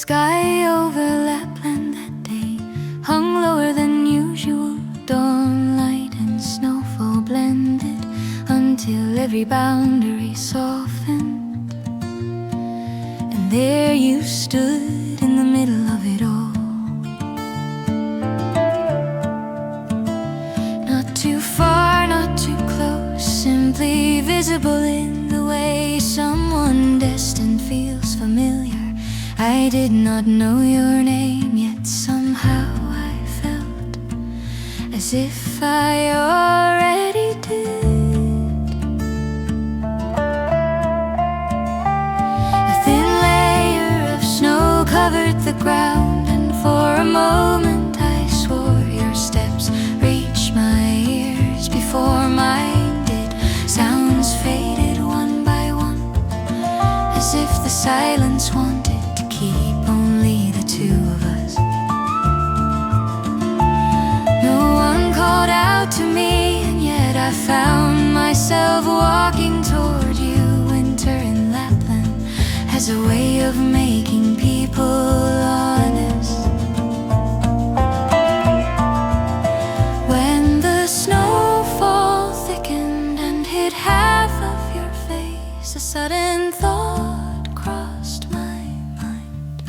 sky over Lapland that day hung lower than usual. Dawn light and snowfall blended until every boundary softened. And there you stood in the middle of it all. Not too far, not too close, simply visible in the way someone destined feels familiar. I did not know your name, yet somehow I felt as if I already did. A thin layer of snow covered the ground, and for a moment I swore your steps reached my ears before mine did. Sounds faded one by one, as if the silence wanted to keep only the two of us. No one called out to me, and yet I found myself walking toward you. Winter in Lapland has a way of making people honest. When the snowfall thickened and hid half of your face, a sudden thought crossed my mind.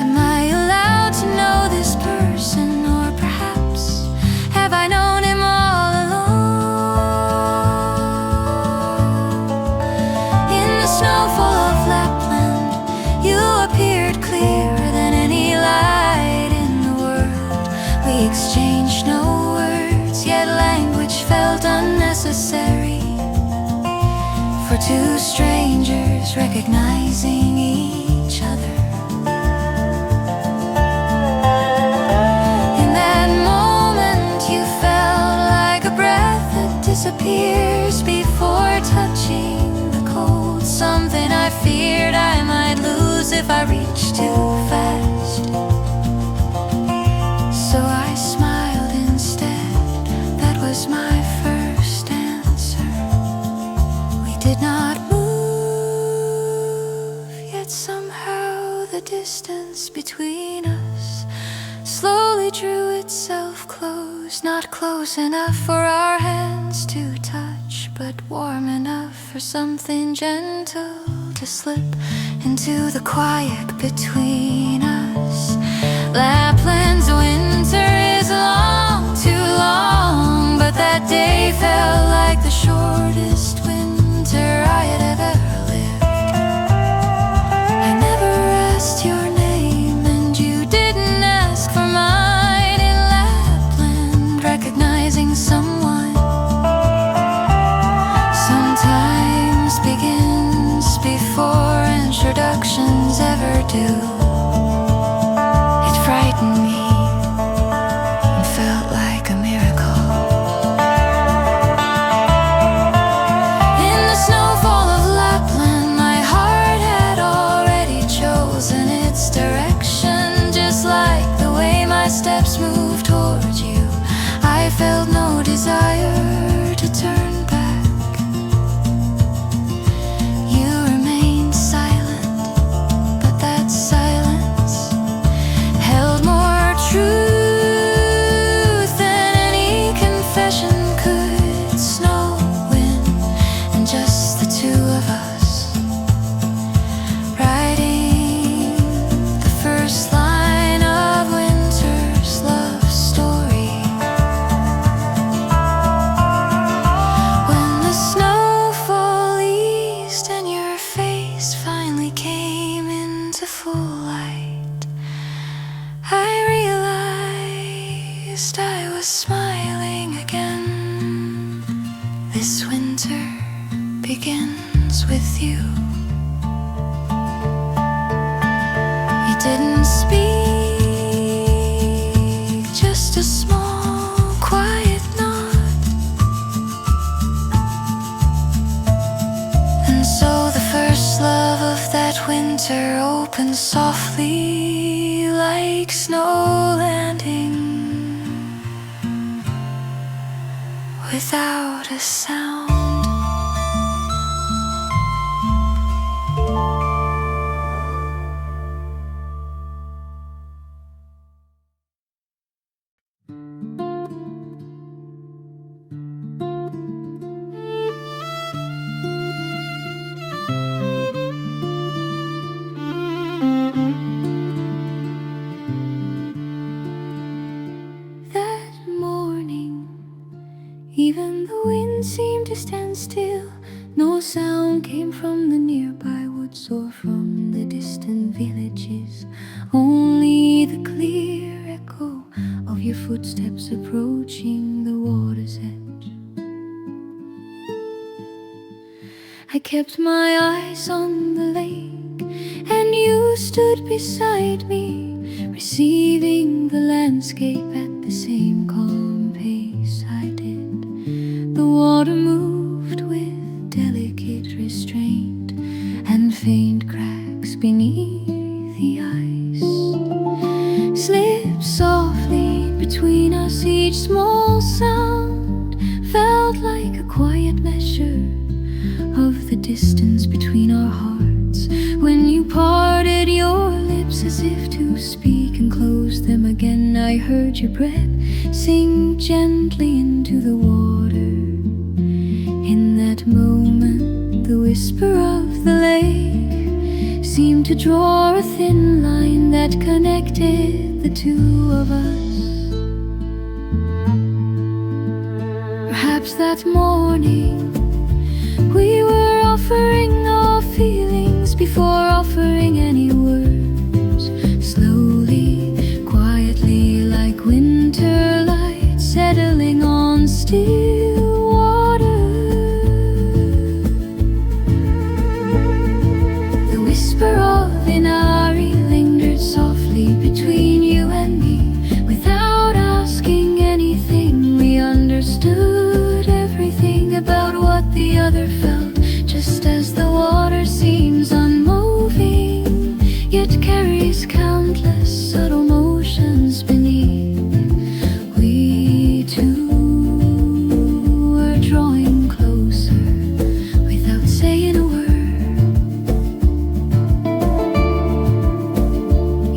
Am I allowed to know this person, or perhaps have I known him all along? In the snowfall of Lapland, you appeared clearer than any light in the world. We exchanged no words, yet language felt unnecessary for two strangers recognizing each other. In that moment you felt like a breath that disappears before touching the cold. Something I feared I might lose if I reached too fast. So I smiled instead. That was my first answer. We did not move, yet somehow the distance between us slowly drew itself close. Not close enough for our hands to touch, but warm enough for something gentle to slip into the quiet between us. Lapland's winter is long, too long, but that day felt like the shortest winter I had ever lived. I never asked your name, and you didn't ask for mine. In Lapland, recognizing someone sometimes begins before introductions ever do. It frightened me and felt like a miracle. In the snowfall of Lapland, my heart had already chosen its direction. Just like the way my steps moved towards you, I felt no desire to turn back. You remained silent, but that silence held more truth than any confession could. Snow, wind, and just the two of us, writing the first line of winter's love story. When the snowfall eased and your face finally came into full light, I realized I was smiling again. This winter begins with you. You didn't speak, just a small quiet nod. And so the first love of that winter opened softly like snow landing without a sound. Even the wind seemed to stand still. No sound came from the nearby woods or from the distant villages. Only the clear echo of your footsteps approaching the water's edge. I kept my eyes on the lake, and you stood beside me, receiving the landscape at the same calm pace I did. The water moved with delicate restraint, and faint cracks beneath the ice slipped softly between us. Each small sound felt like a quiet measure of the distance between our hearts. When you parted your lips as if to speak and closed them again, I heard your breath sink gently into the water. In that moment, the whisper of the lake seemed to draw a thin line that connected the two of us. Perhaps that morning we were offering our feelings before offering any words. Slowly, quietly, like winter lights settling on still water. The whisper of Inari lingered softly between you and me. Without asking anything, we understood everything about what the other felt. Just as the water seems unmoving, yet carries countless subtle motions beneath, we too were drawing closer without saying a word.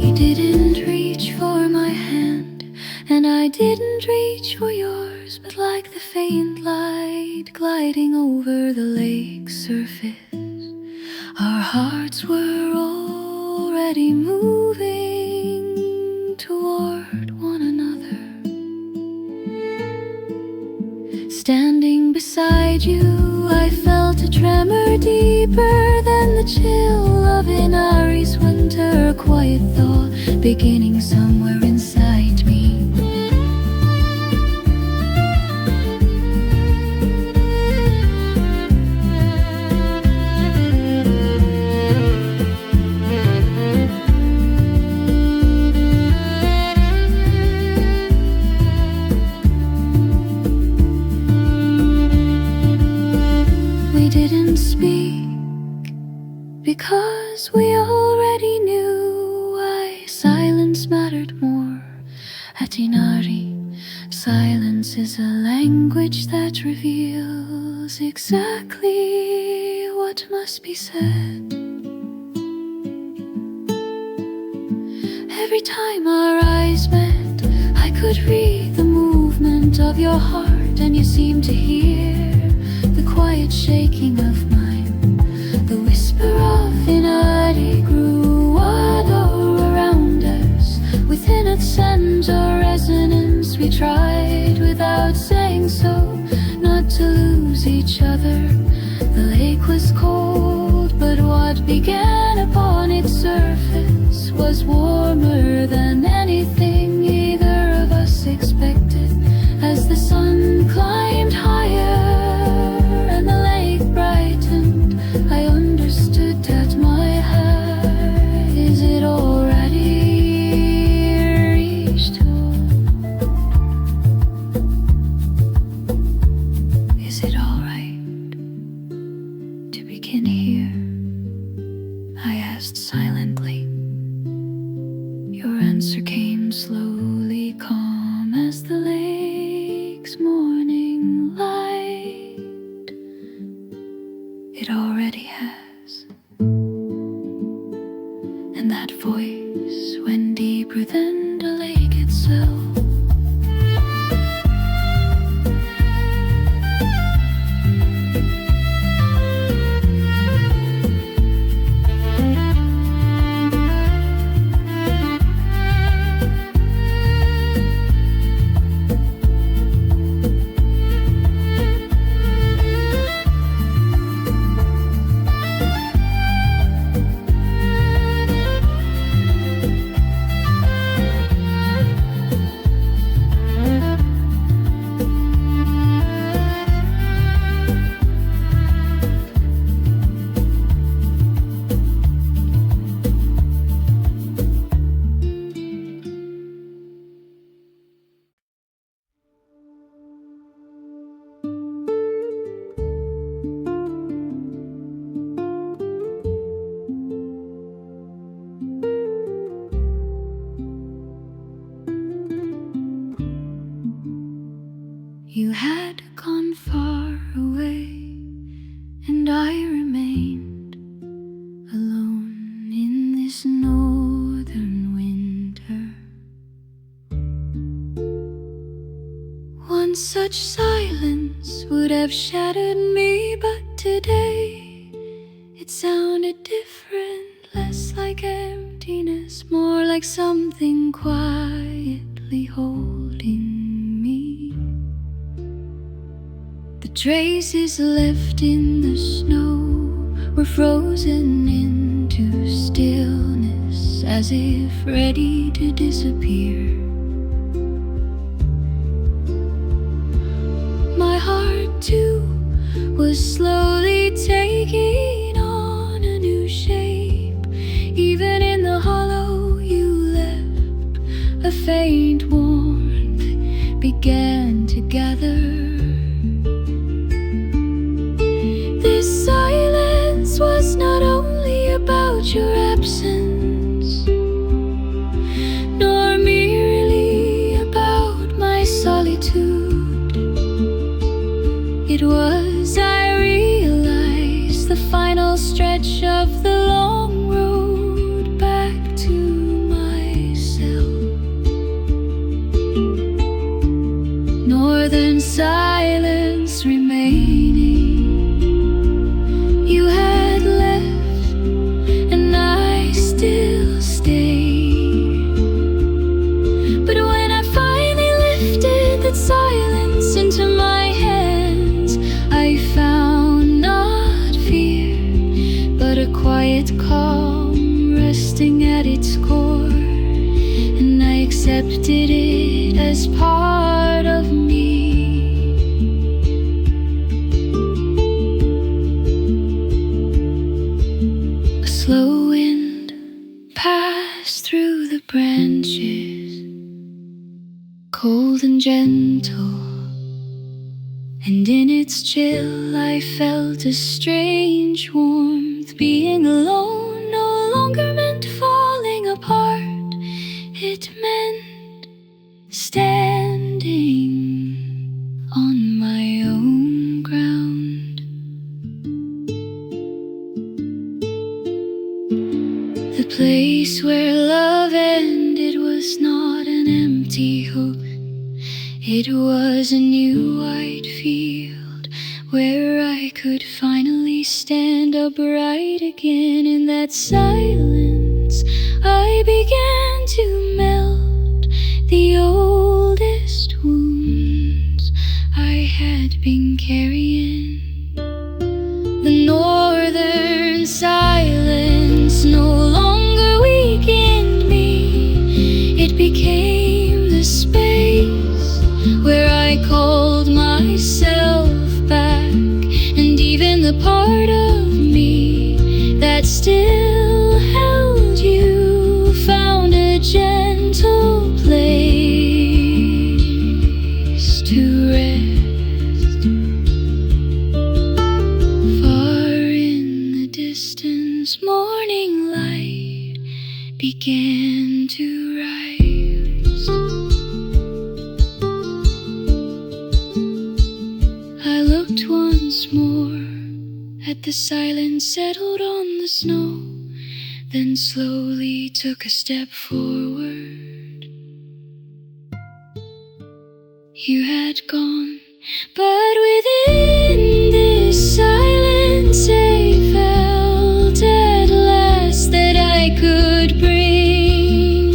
You didn't reach for my hand, and I didn't reach for yours, but like the faint light gliding over the lake's surface, our hearts were already moving toward one another. Standing beside you, I felt a tremor deeper than the chill of Inari's winter. A quiet thought beginning somewhere inside me. Because we already knew why silence mattered more at Inari. Silence is a language that reveals exactly what must be said. Every time our eyes met, I could read the movement of your heart, and you seemed to hear the quiet shaking of mine. The whisper of Inari grew wild all around us. Within its center resonance, we tried without saying so not to lose each other. The lake was cold, but what began upon its surface was warmer than anything either of us expected. As the sun climbed higher and the lake brightened, I understood that my heart, is it already reached home? Is it alright to begin here? I asked silently. Your answer came You had gone far away, and I remained alone in this northern winter. One such silence would have shattered me, but today it sounded different, less like emptiness, more like something quietly holding me. The traces left in the snow were frozen into stillness, as if ready to disappear. My heart too was slowly taking on a new shape. Even in the hollow you left, a faint warmth began to gather. This silence was not only about your absence, nor merely about my solitude. It was, I realized, the final stretch of the long road back to myself. Northern silence remaining. You had left, and I still stayed. But when I finally lifted that silence into my hands, I found not fear, but a quiet calm resting at its core, and I accepted it as part of me. A slow wind passed through the branches, cold and gentle, and in its chill I felt a strange warmth. Being alone no longer meant falling apart. It meant standing on my own ground. The place where love ended was not an empty hook. It was a new white field where I could finally stand upright again. In that silence I began to melt the oldest wounds I had been carrying. The northern silence no longer weakened me. It became the space where I called myself back, and even the part of me that still held you found a gentle place to rest. Far in the distance, morning light began to rise. I looked once more at the silence settled on the snow, then slowly took a step forward. You had gone, but within this silence I felt at last that I could bring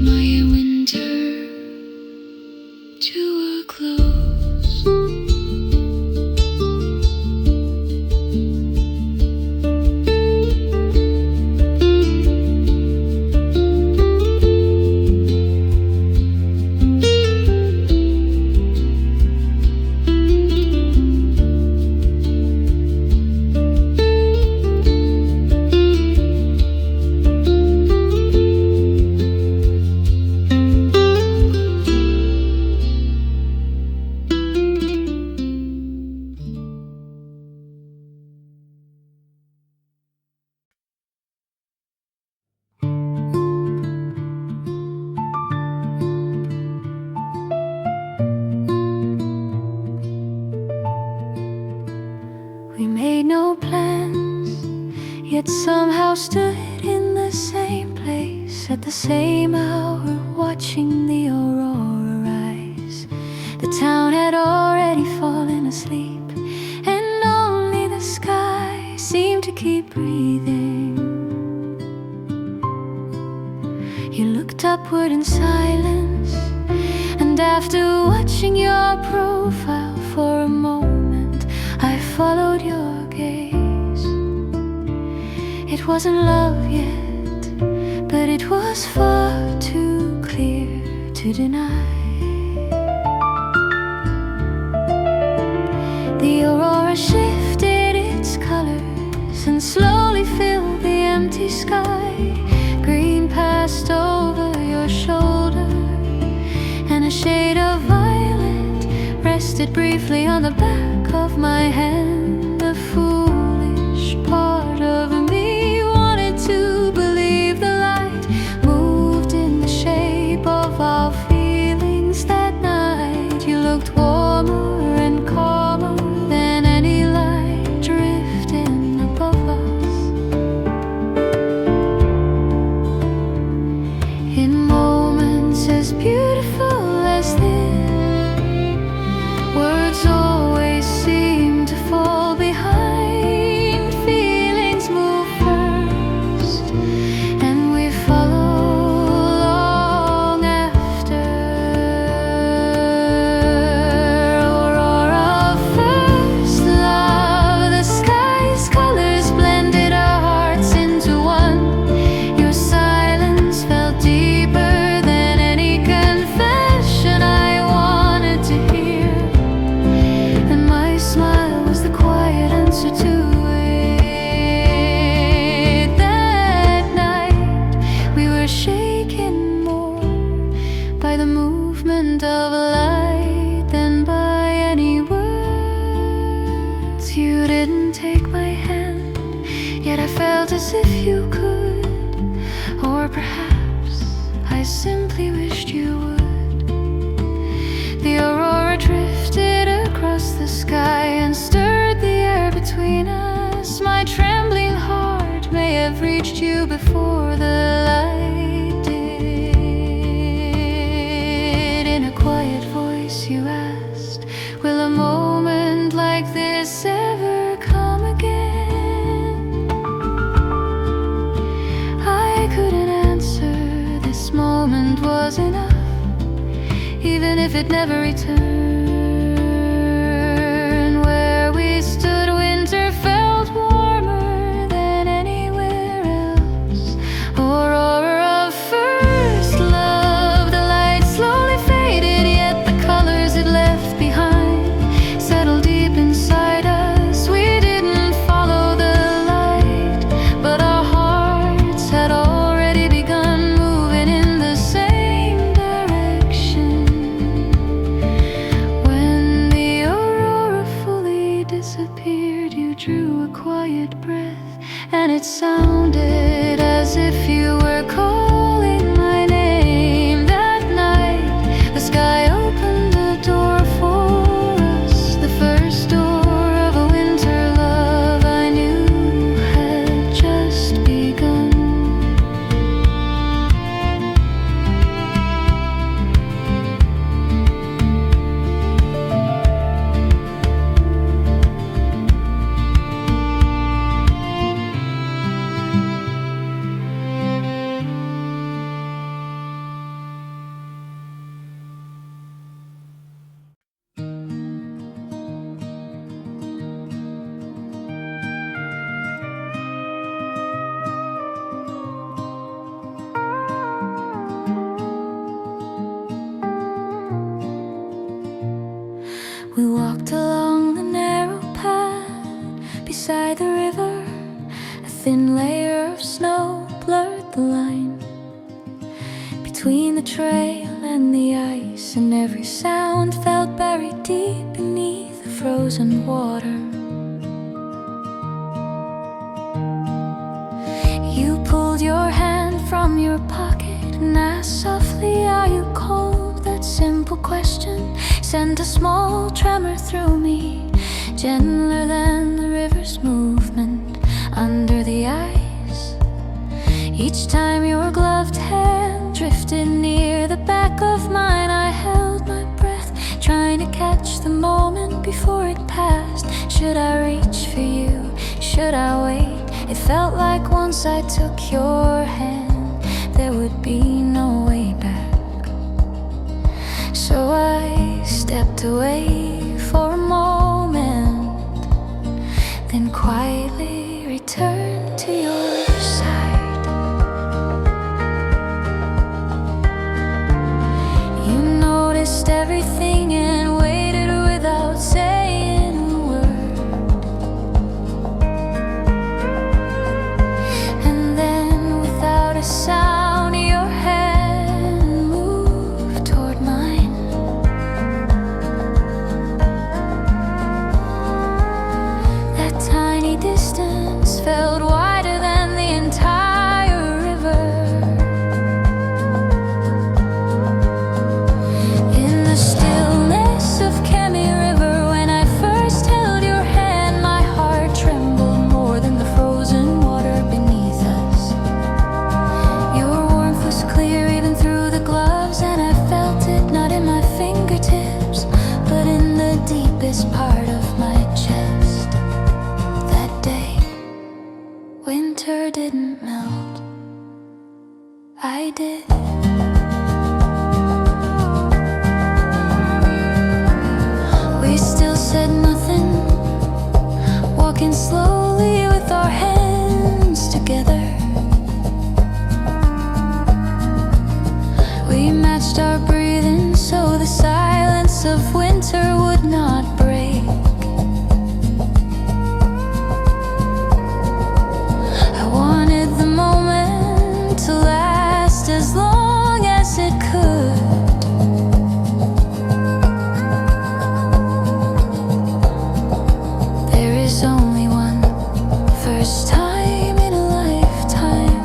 my winter to a close. same hour watching the aurora rise. The town had already fallen asleep, and only the sky seemed to keep breathing. You looked upward in silence, and after watching your profile for a moment, I followed your gaze. It wasn't love yet, but it was far too clear to deny. The aurora shifted its colors and slowly filled the empty sky. Green passed over your shoulder, and a shade of violet rested briefly on the back of my hand. The foolish part of me wanted to believe the light moved in the shape of our feelings that night. You looked warmer and calmer than any light drifting above us. In moments as beautiful as this, words always seem to fall behind. Feelings move first, and we follow long after. Aurora, first love, the sky's colors blended our hearts into one. Your silence felt deeper than any confession I wanted to hear, and my smile was the quiet answer to it. That night we were shaken more by the movement of light than by any words. You didn't take my hand, yet I felt as if you could. Or perhaps I simply wished you would. The aurora drifted across the sky and stirred the air between us. My trembling heart may have reached you before the light did. In a quiet voice you asked, will a moment like this ever come again? I couldn't answer. This moment was enough, even if it never returned. Where we stood, winter felt warmer than anywhere else. Aurora of first love, the light slowly faded, yet the colors it left behind settled deep inside us. We didn't follow the light, but our hearts had already begun moving in the same direction. When the aurora fully disappeared, you drew a quiet breath, and it sounded as if you were calling my name. That night, the sky opened a door for us, the first door of a winter love I knew had just begun. We walked along the narrow path beside the river. A thin layer of snow blurred the line between the trail and the ice, and every sound felt buried deep beneath the frozen water. You pulled your hand from your pocket and asked softly, "Are you cold?" That simple question sent a small tremor through me, gentler than the river's movement under the ice. Each time your gloved hand drifted near the back of mine. I held my breath, trying to catch the moment before it passed. Should I reach for you? Should I wait? It felt like once I took your hand, there would be no way back. So I stepped away for a moment, then quietly returned to your side. You noticed everything and waited without saying a word. And then without a sound, your hand moved toward mine. That tiny distance felt wider than the entire river. In the stillness of Kemi River, when I first held your hand, my heart trembled more than the frozen water beneath us. Your warmth was clear even through the gloves, and I felt it not in my fingertips, but in the deepest part of my chest. That day, winter didn't melt. I did. We still said nothing, walking slowly with our hands together. We matched our breathing so the silence of winter would not break. I wanted the moment to last as long as it could. There is only one first time in a lifetime.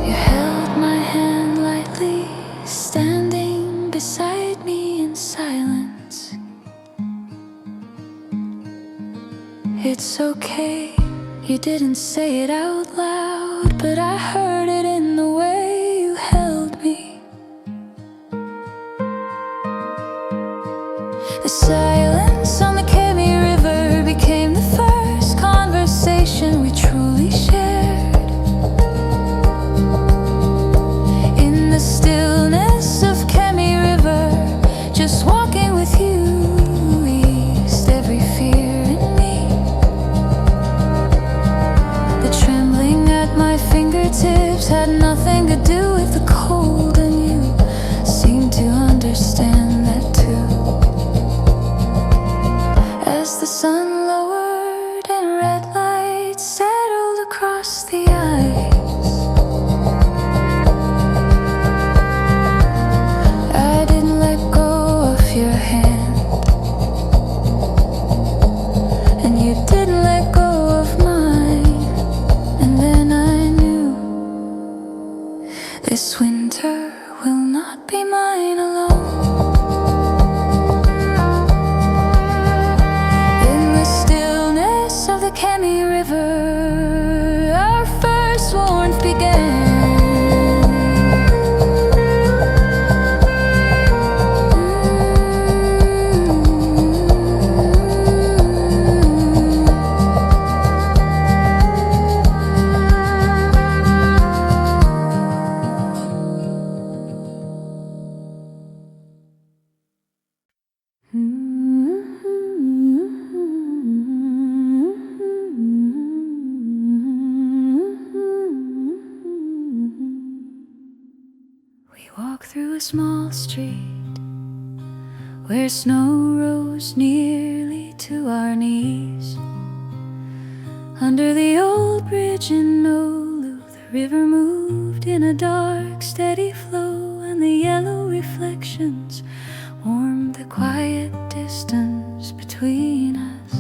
You held my hand lightly, standing beside me in silence. It's okay, you didn't say it out loud, but I heard it in the way you held me. The silence on the Kemi River became the first conversation we truly shared. In the stillness of Kemi River, just walking with you eased every fear in me. The trembling at my fingertips had nothing to do with the cold, and you seemed to understand that too. As the sun lowered and red lights settled across the ice, I didn't let go of your hand, and you didn't let go of mine. And then I knew this winter will not be mine alone. In the stillness of the Kemi River, our first warmth began. We walked through a small street where snow rose nearly to our knees. Under the old bridge in Oulu, the river moved in a dark, steady flow, and the yellow reflections warmed the quiet distance between us.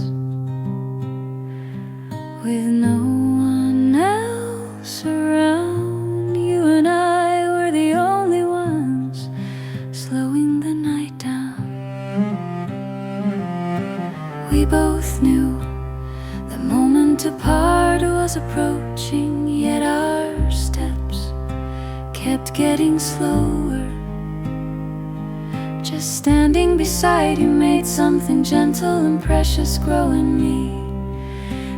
With no one else around, you and I were the only ones slowing the night down. We both knew the moment to part was approaching, yet kept getting slower. Just standing beside you made something gentle and precious grow in me.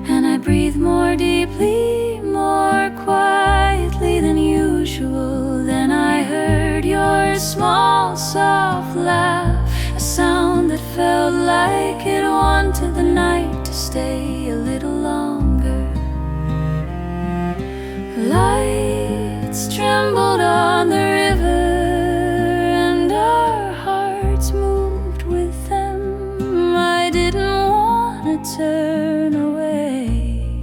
And I breathe more deeply, more quietly than usual. Then I heard your small, soft laugh, a sound that felt like it wanted the night to stay a little longer. Lights trembled on the river, and our hearts moved with them. I didn't want to turn away,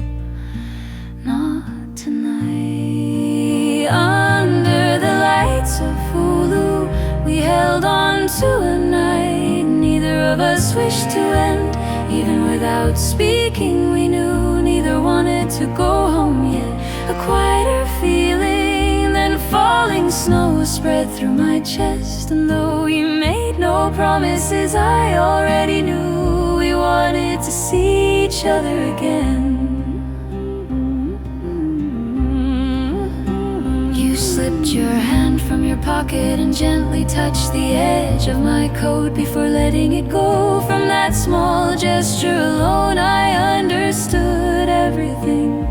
not tonight. Under the lights of Oulu, we held on to a night neither of us wished to end. Even without speaking, we knew neither wanted to go home yet. A quieter feeling than falling snow spread through my chest. And though we made no promises, I already knew we wanted to see each other again. You slipped your hand from your pocket and gently touched the edge of my coat before letting it go. From that small gesture alone, I understood everything.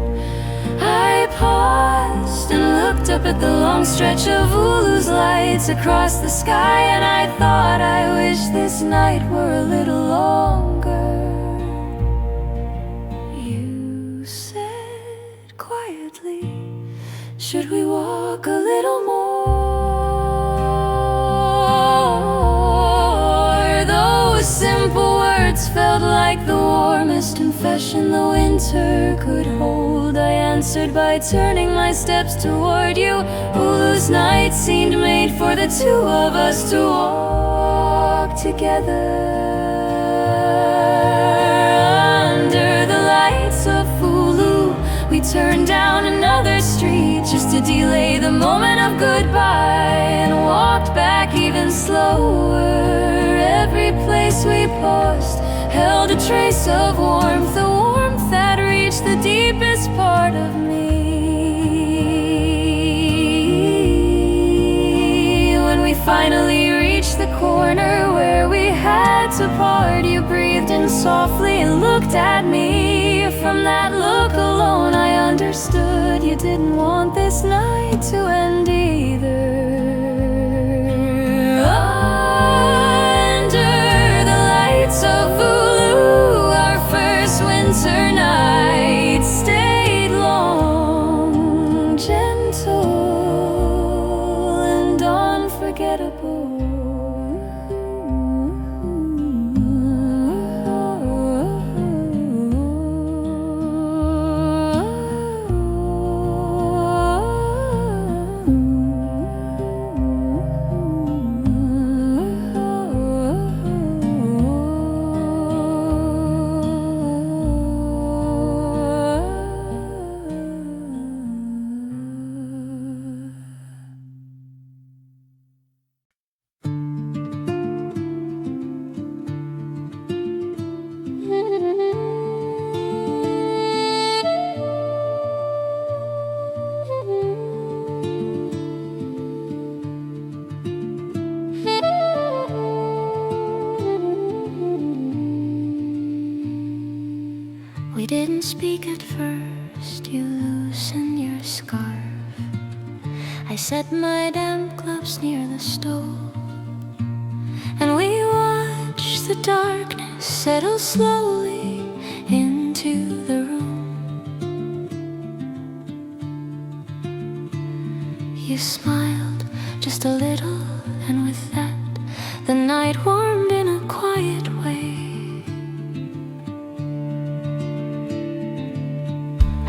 I paused and looked up at the long stretch of Oulu's lights across the sky, and I thought, I wish this night were a little longer. You said quietly, should we walk a little more? Those simple words felt like the warmest confession the winter could hold. I answered by turning my steps toward you. Oulu's night seemed made for the two of us to walk together. Under the lights of Oulu, we turned down another street just to delay the moment of goodbye, and walked back even slower. Every place we paused held a trace of warmth, a warmth that reached the deepest part of me. When we finally reached the corner where we had to part, you breathed in softly and looked at me. From that look alone, I understood you didn't want this night to end either. Of Oulu, our first winter night stayed long, gentle and unforgettable. We didn't speak at first, you loosened your scarf. I set my damp gloves near the stove, and we watched the darkness settle slowly into the room. You smiled just a little, and with that the night warmed in a quiet way.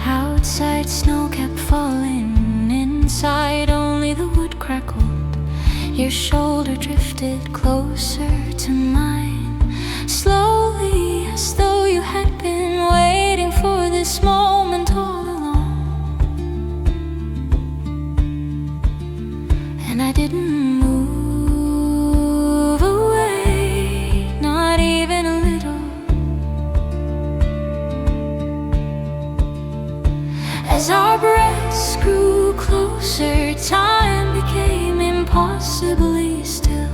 Outside snow kept falling, inside only the wood crackled. Your shoulder drifted closer to mine, slowly, as though you had been waiting for this moment all along. And I didn't move away, not even a little. As our breaths grew closer, time impossibly still.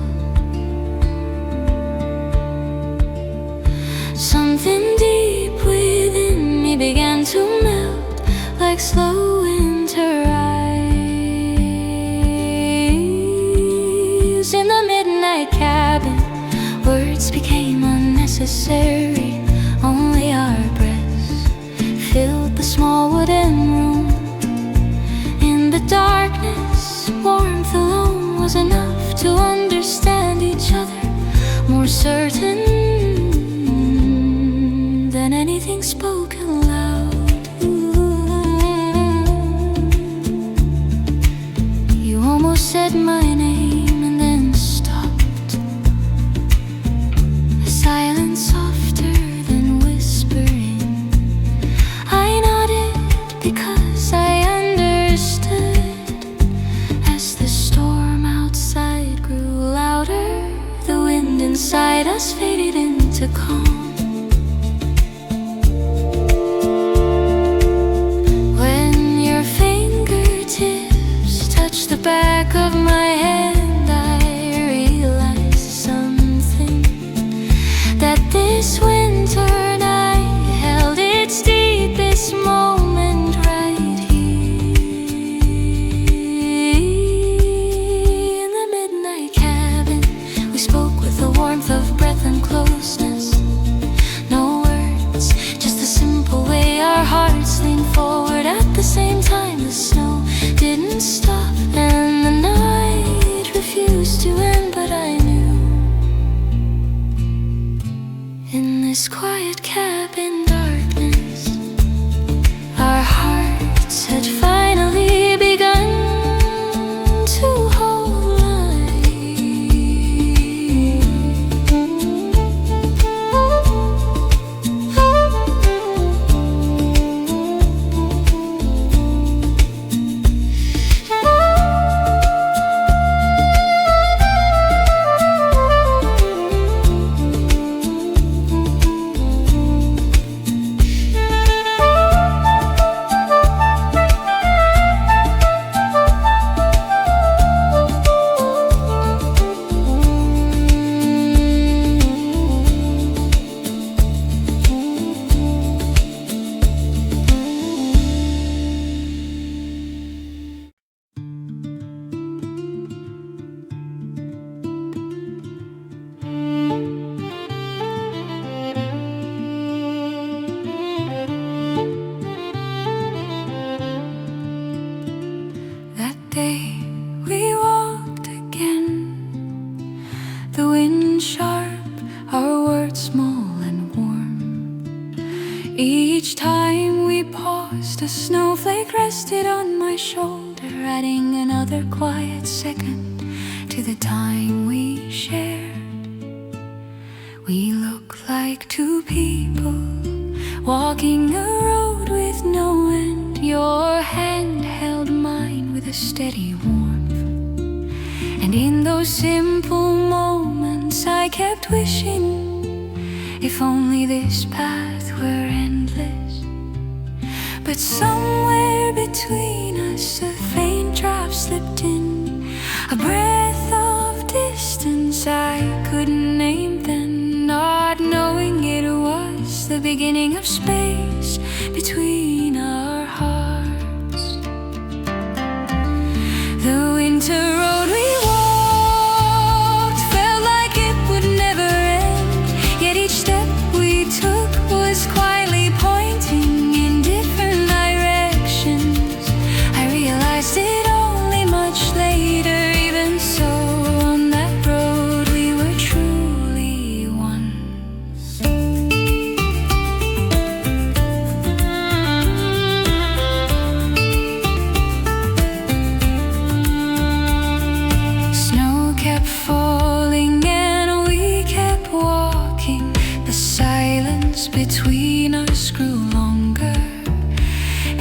Something deep within me began to melt like slow winter ice. In the midnight cabin, words became unnecessary. Only our breaths filled the small wooden room. In the darkness, warmth alone was enough to understand each other, more certain than anything spoken loud. You almost said my name and then stopped. A silence softer than whispering. I nodded because I understood. As the storm outside grew louder, the wind inside us faded into calm. The back of my hand, I realized something, that this winter night held its deepest moment right here. In the midnight cabin, we spoke with the warmth of breath and closeness. No words, just the simple way our hearts leaned forward at the same time. The snow didn't stop and the night refused to end, but I knew in this quiet cabin darkness, our hearts had finally begun to hold light. We walked again, the wind sharp, our words small and warm. Each time we paused, a snowflake rested on my shoulder, adding another quiet second to the time we shared. We look like two people walking a road with no end. Your hand held mine with a steady warmth, and in those simple moments I kept wishing, if only this path were endless. But somewhere between us a faint drop slipped in, a breath of distance I couldn't name then, not knowing it was the beginning of space between our hearts. The winter road we walked felt like it would never end, yet each step we took was quietly pointing in different directions. I realized it only much later, even so, on that road we were truly one. Snow kept falling and we kept walking. The silence between us grew longer,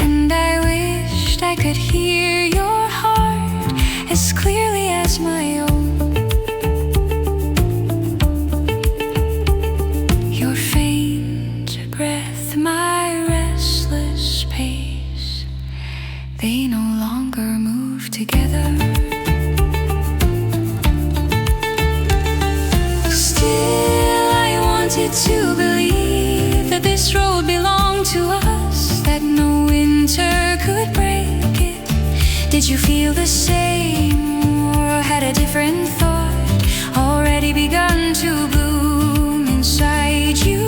and I wished I could hear your heart as clearly as my own. Your faint breath, my restless pace, they no longer move together. to us that no winter could break it. Did you feel the same or had a different thought already begun to bloom inside you?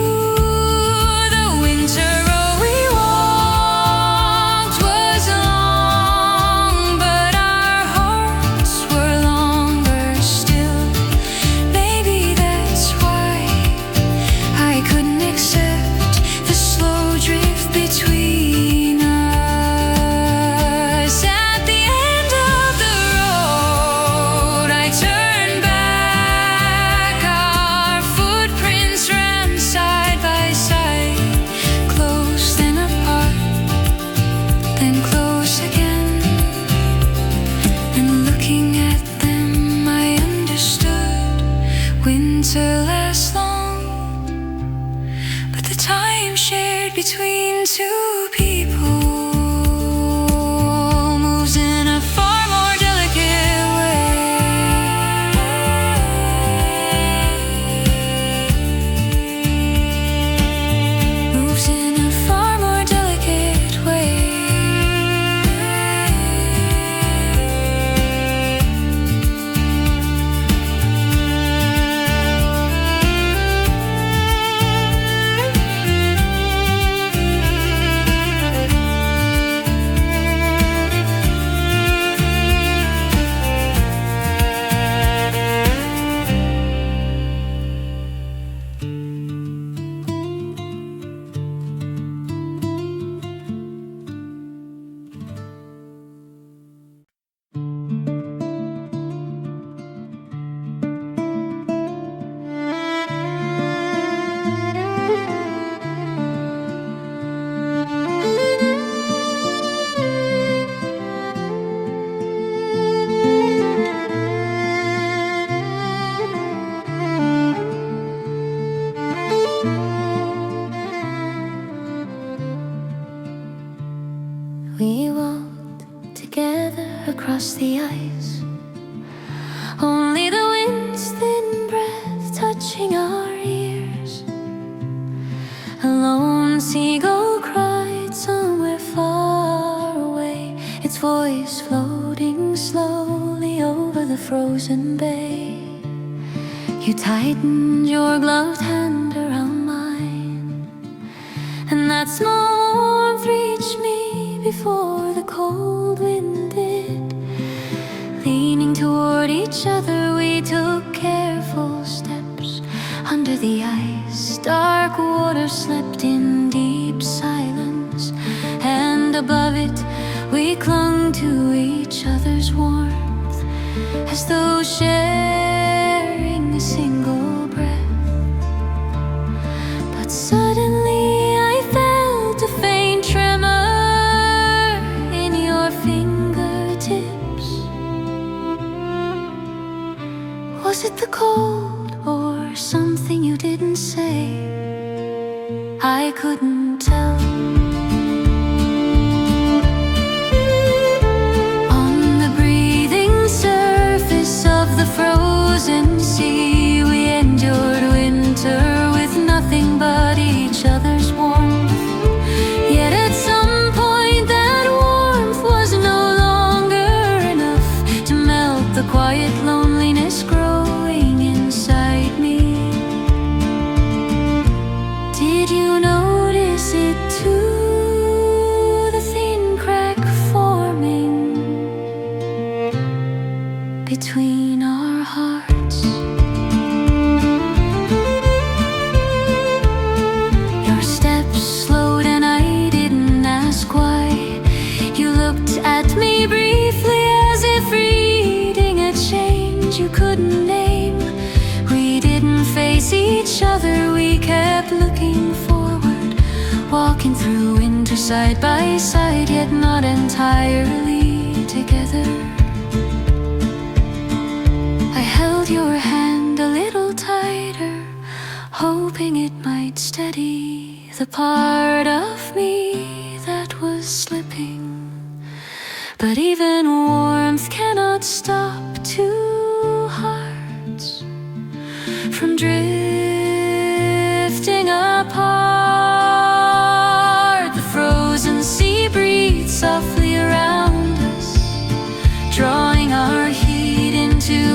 The winter road we walked was long, but our hearts were longer still. Maybe that's why I couldn't accept the slow drift between us. At the end of the road, I turned back. Our footprints ran side by side, close then apart, then close again. And looking at them, I understood winter lasts long, but the time shared between two people moves in a far more delicate way. Moves in a far more delicate way. We walked together across the ice, only the wind's thin breath touching our ears. A lone seagull cried somewhere far away, its voice floating slowly over the frozen bay. You tightened your gloved hand around mine, and that small warmth reached me before the cold wind did. Leaning toward each other, we took careful steps under the ice. Dark water slept in deep silence, and above it we clung to each other's warmth, as though sharing a single breath. But suddenly I felt a faint tremor in your fingertips. Was it the cold or something you didn't say? I couldn't tell. On the breathing surface of the frozen sea, we endured winter with nothing but each other's warmth. Yet at some point that warmth was no longer enough to melt the quiet loneliness growing inside me. Did you notice it too? The thin crack forming between our hearts. Your steps slowed and I didn't ask why. You looked at me briefly as if reading a change you couldn't name. We didn't face each other, we kept looking forward, walking through winter side by side, yet not entirely together. I held your hand a little tighter, hoping it might steady the part of me that was slipping. But even warmth cannot stop two hearts from drifting apart.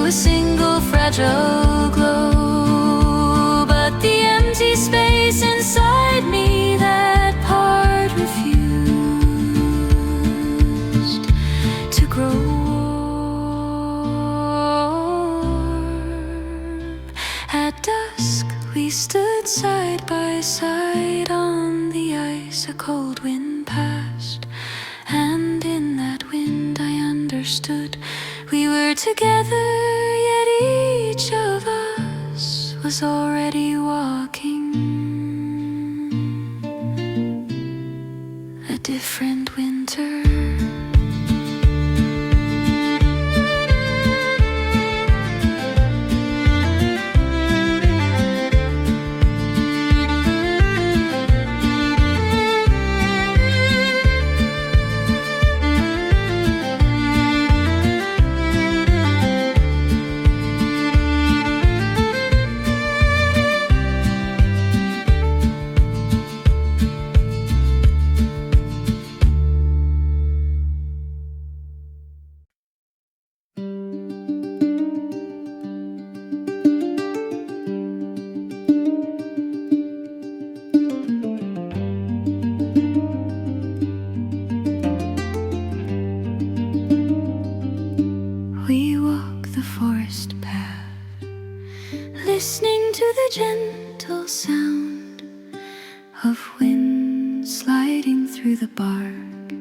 a single fragile glow. But the empty space inside me, that part refused to grow warm. At dusk we stood side by side on the ice. A cold wind passed, and in that wind I understood we were together, yet each of us was already walking a different winter. Listening to the gentle sound of wind sliding through the bark,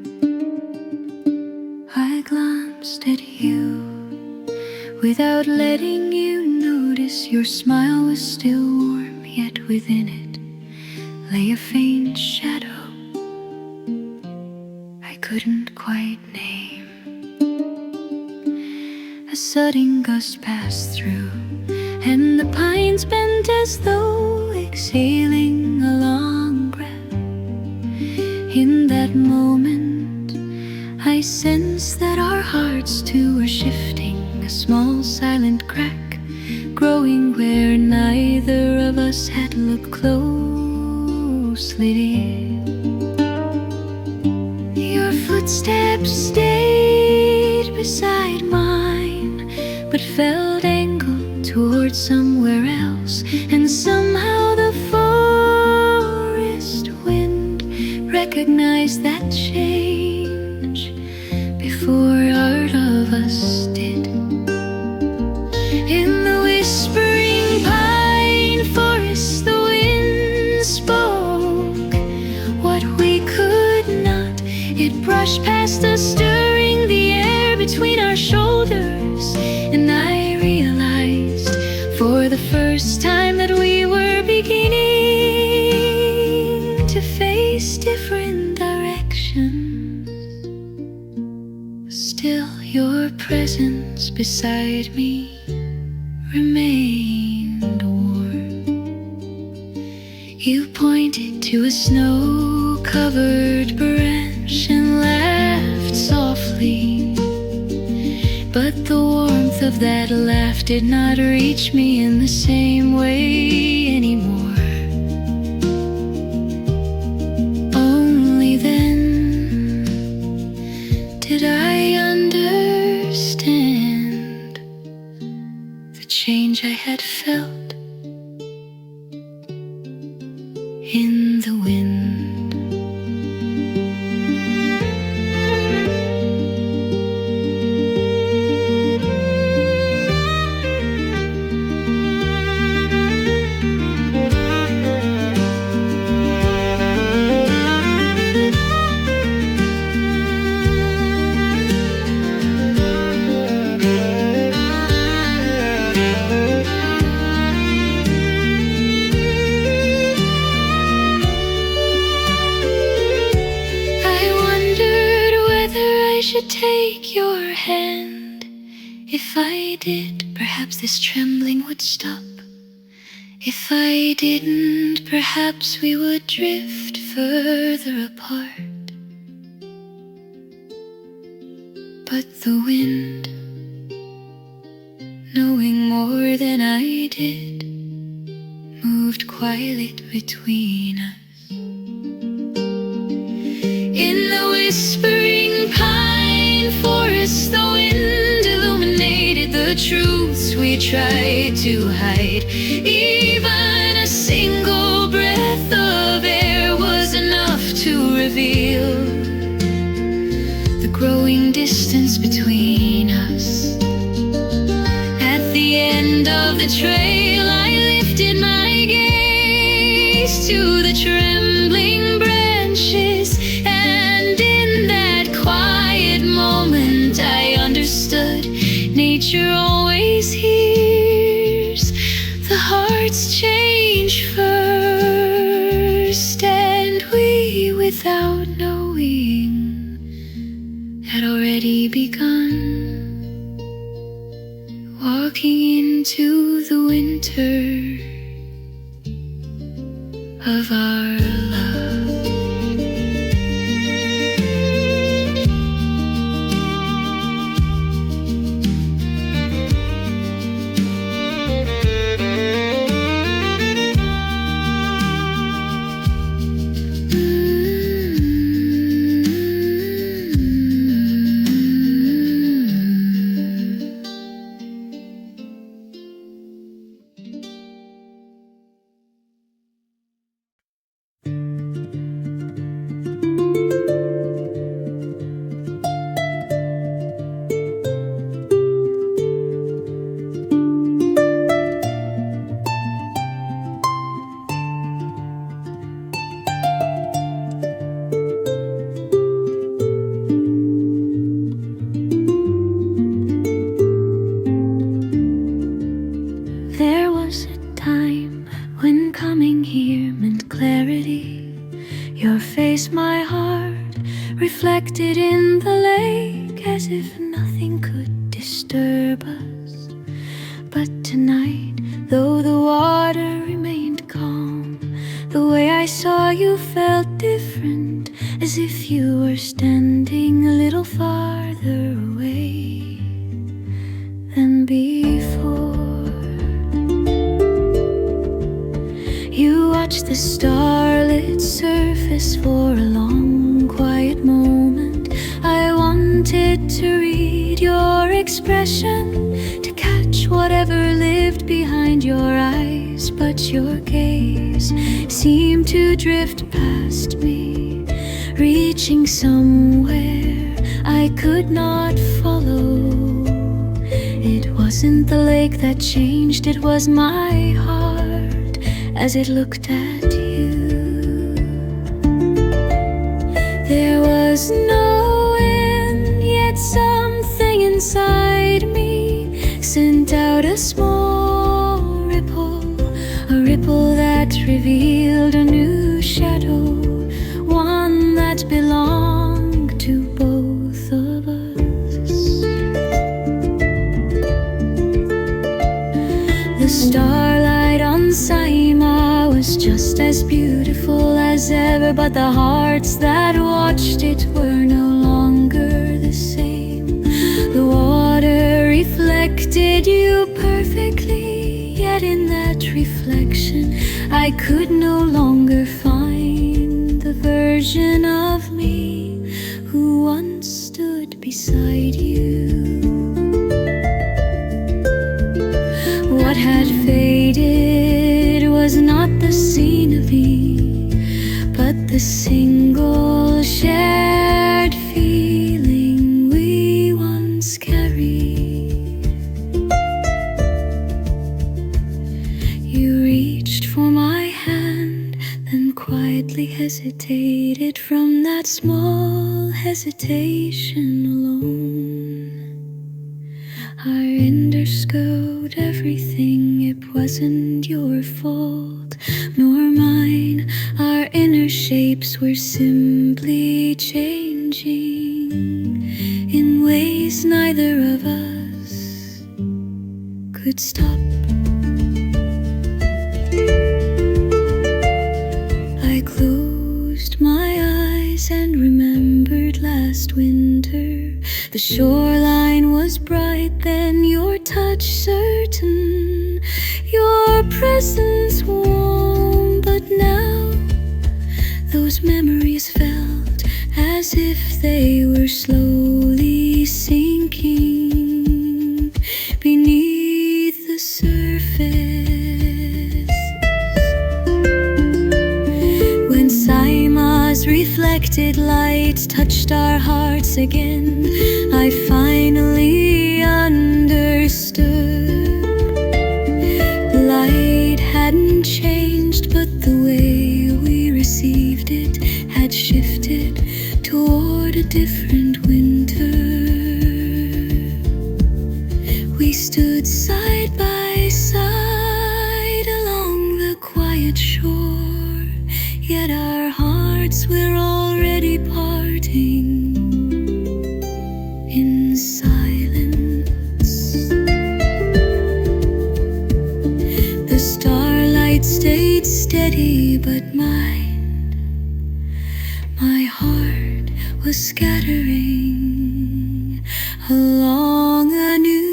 I glanced at you without letting you notice. Your smile was still warm, yet within it lay a faint shadow I couldn't quite name. A sudden gust passed through, and the pines bent as though exhaling a long breath. In that moment, I sensed that our hearts too were shifting, a small silent crack growing where neither of us had looked closely. Your footsteps stayed beside mine, but felt angled toward somewhere else, and somehow the forest wind recognized that change before our of us did. In the whispering pine forest, the wind spoke what we could not. It brushed past us, stirring the air between our shoulders, and I realized for the first time that we were beginning to face different directions. Still, your presence beside me remained warm. You pointed to a snow-covered branch and laughed softly, but the warmth of that laugh did not reach me in the same way anymore. Only then did I understand the change I had felt in the wind. Take your hand. If I did, perhaps this trembling would stop. If I didn't, perhaps we would drift further apart. But the wind, knowing more than I did, moved quietly between us. In the whispering pine forest, the wind illuminated the truths we tried to hide. Even a single breath of air was enough to reveal the growing distance between us. At the end of the trail, I lifted my gaze to the trembling branches, and in that quiet moment I understood nature always hears the heart's change first, and we, without knowing, had already begun walking into the winter of our love. Reflected in the lake as if nothing could disturb us. But tonight, though the water remained calm, the way I saw you felt different, as if you were standing a little farther away than before. You watched the starlit surface for a long quiet moment. I wanted to read your expression, to catch whatever lived behind your eyes, but your gaze seemed to drift past me, reaching somewhere I could not follow. It wasn't the lake that changed, it was my heart as it looked at you. There was no end, yet something inside me sent out a small ripple, a ripple that revealed a new shadow, one that belonged to both of us. The starlight on Saimaa was just as beautiful as ever, but the hearts that watched it were no longer the same. The water reflected you perfectly, yet in that reflection I could no longer find the version of me who once stood beside you. What had faded was not the scenery, but the single shared feeling we once carried. You reached for my hand, then quietly hesitated. From that small hesitation alone, I understood everything. It wasn't your fault, nor mine. Our inner shapes were simply changing in ways neither of us could stop. I closed my eyes and remembered last winter. The shoreline was bright then, your touch certain, your presence warm. But now those memories felt as if they were slowly sinking beneath once again I finally understood. Light hadn't changed, but the way we received it had shifted toward a different winter. We stood side by side along the quiet shore, yet our hearts were already parting in silence. The starlight stayed steady, but my heart was scattering along a new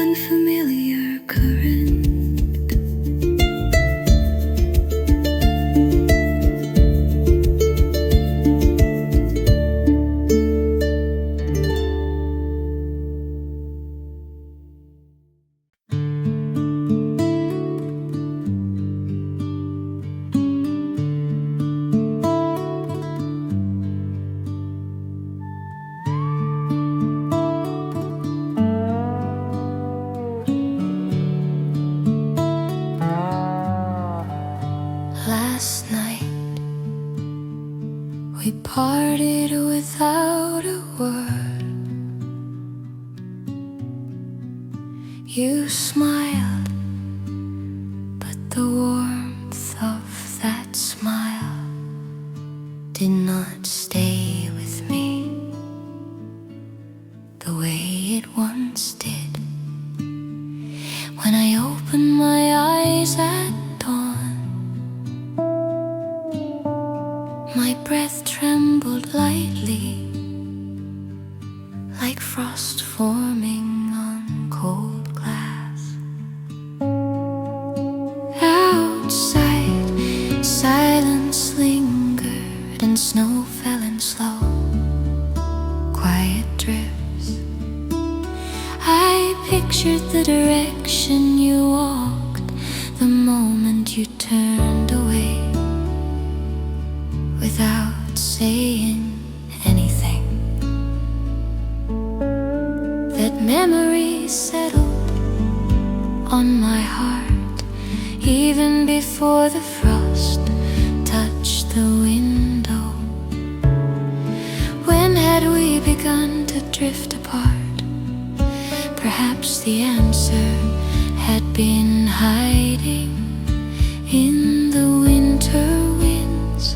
unfamiliar current. Last night we parted without a word. You smiled, but the warmth of that smile did not stay with me the way it once did. When I opened my eyes at dawn, my breath trembled lightly, like frost forming on cold glass. Outside, silence lingered and snow fell in slow, quiet drifts. I pictured the direction you walked the moment you turned away, without saying anything. That memory settled on my heart even before the frost touched the window. When had we begun to drift apart? Perhaps the answer had been hiding in the winter winds,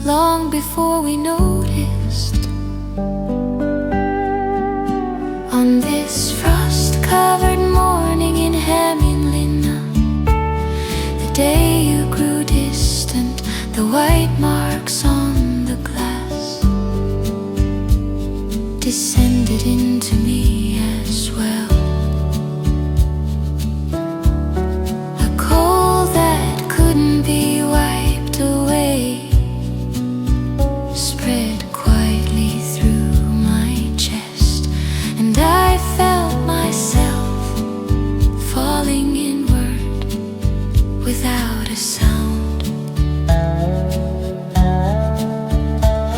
long before we noticed. On this frost-covered morning in Hämeenlinna, the day you grew distant, the white marks on the glass descended into me as well. A cold that couldn't be wiped away spread quietly through my chest, and I felt myself falling inward without a sound.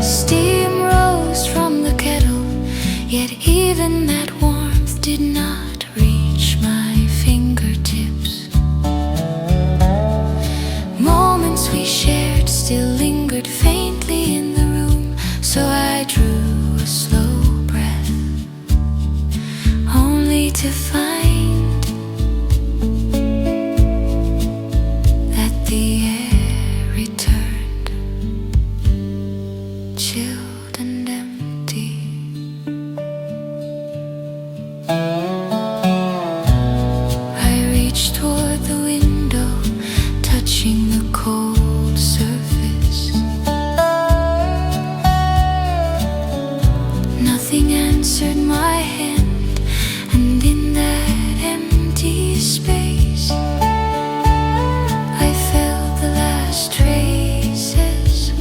Steam rose from the kettle, yet even that warmth did not reach my fingertips. Moments we shared still lingered faintly in the room, so I drew a slow breath, only to find that the air returned, chilled and empty. I reached toward the window, touching the cold surface. Nothing answered my hand, and in that empty space I felt the last traces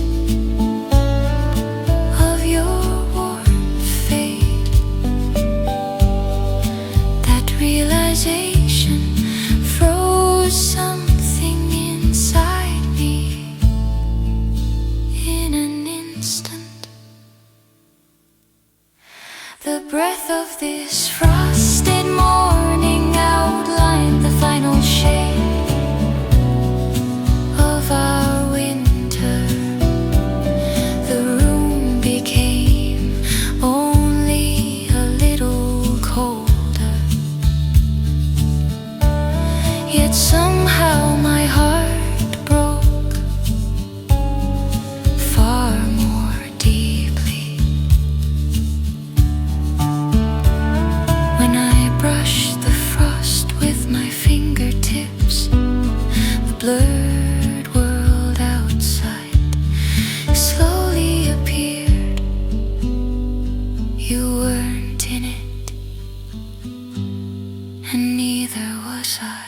of your warm fade. That realization froze something inside me. The breath of this frosted morning outlined the final shape of our winter. The room became only a little colder. Yet somehow my heart broke far more deeply when I brushed the frost with my fingertips. The blurred world outside slowly appeared. You weren't in it, and neither was I.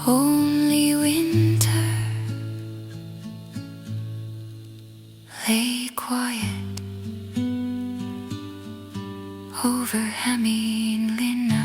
Only winter lay quiet over Hämeenlinna.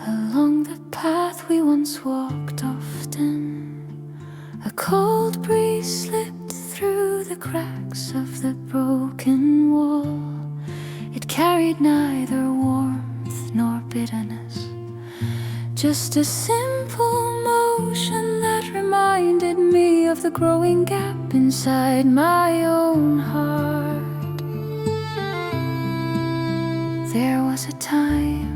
Along the path we once walked often, a cold breeze slipped through the cracks of the broken wall. It carried neither warmth nor bitterness, just a simple motion that reminded me of the growing gap inside my own heart. There was a time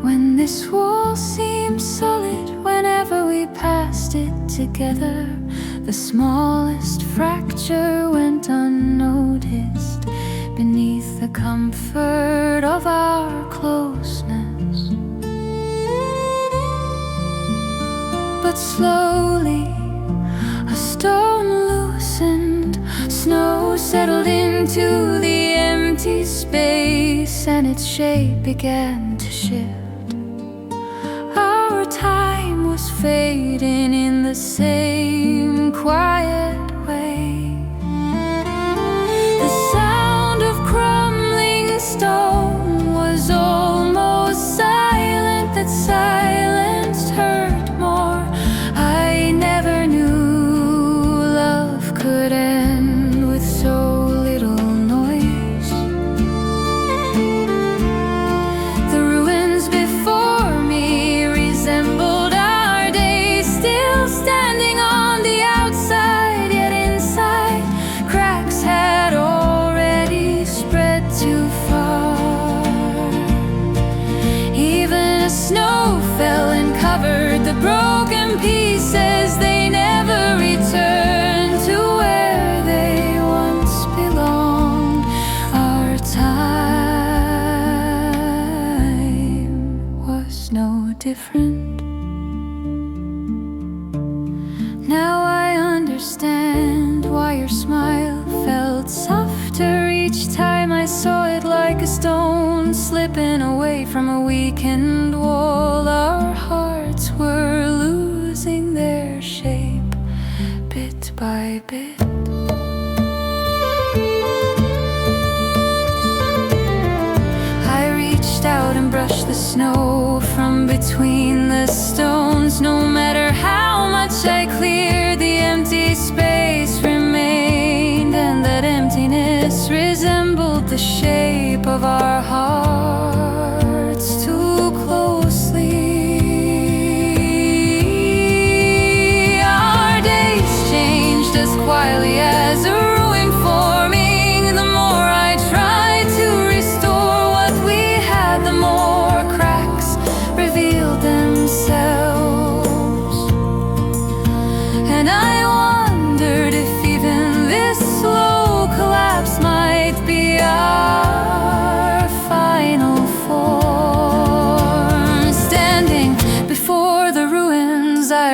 when this wall seemed solid whenever we passed it together. The smallest fracture went unnoticed beneath the comfort of our closeness. But slowly a stone loosened, snow settled into the empty space, and its shape began to shift. Our time was fading in the same quiet way. The sound of crumbling stone was almost silent. That silence hurt more. I never knew love could end with so little noise. The ruins before me resembled our days, still standing on the outside, yet inside cracks had already spread too far. Even a snow fell and covered the broken pieces. They never returned to where they once belonged. Our time was no different. Now I understand why your smile felt softer each time I saw it, like a stone slipping away from a weakened wall. Our hearts were losing their shape bit by bit. I reached out and brushed the snow from between the stones. No matter how much I cleared, the empty space remained, and that emptiness resembled the shape of our hearts too closely.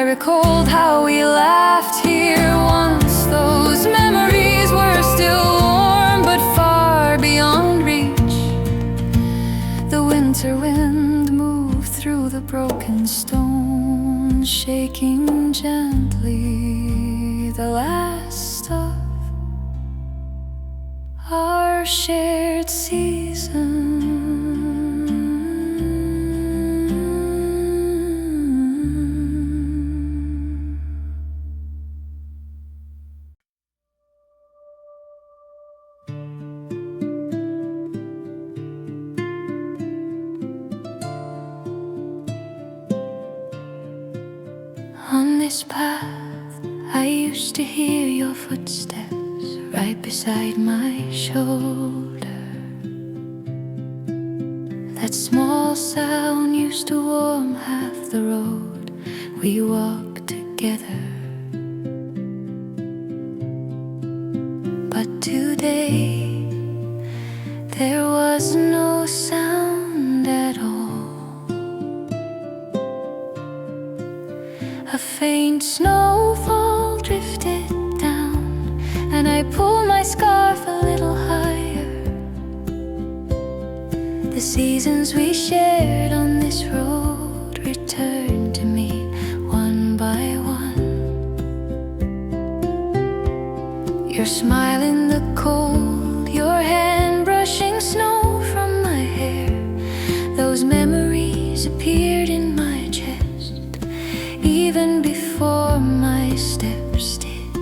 recalled how we laughed here once. Those memories were still warm, but far beyond reach. The winter wind moved through the broken stone, shaking gently the last of our shared season. On this path, I used to hear your footsteps right beside my shoulder. That small sound used to warm half the road we walked together. But today, there was no sound at all. A faint snowfall drifted down, and I pulled my scarf a little higher. The seasons we shared on this road returned to me one by one. Your smile in the cold, your hand brushing snow from my hair. Those memories appeared in my chest even before my steps did.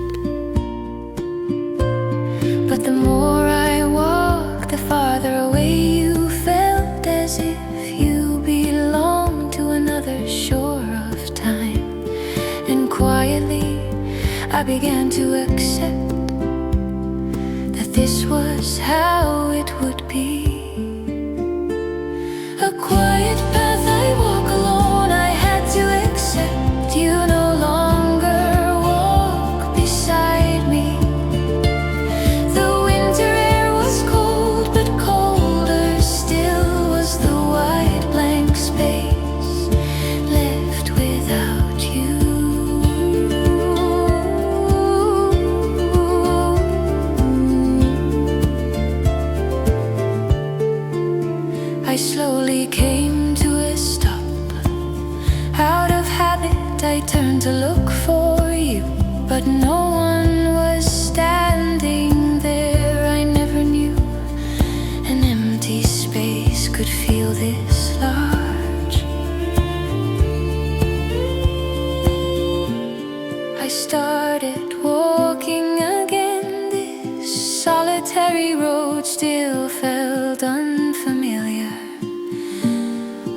But the more I walked, the farther away you felt, as if you belonged to another shore of time. And quietly I began to accept that this was how it would be. A quiet path I walk alone, I had to accept you no longer walk beside me. The winter air was cold, but colder still was the wide blank space left without you. I slowly came to a stop. Out of habit I turned to look for you, but no one was standing there. I never knew an empty space could feel this large. I started walking again. This solitary road still felt unfamiliar,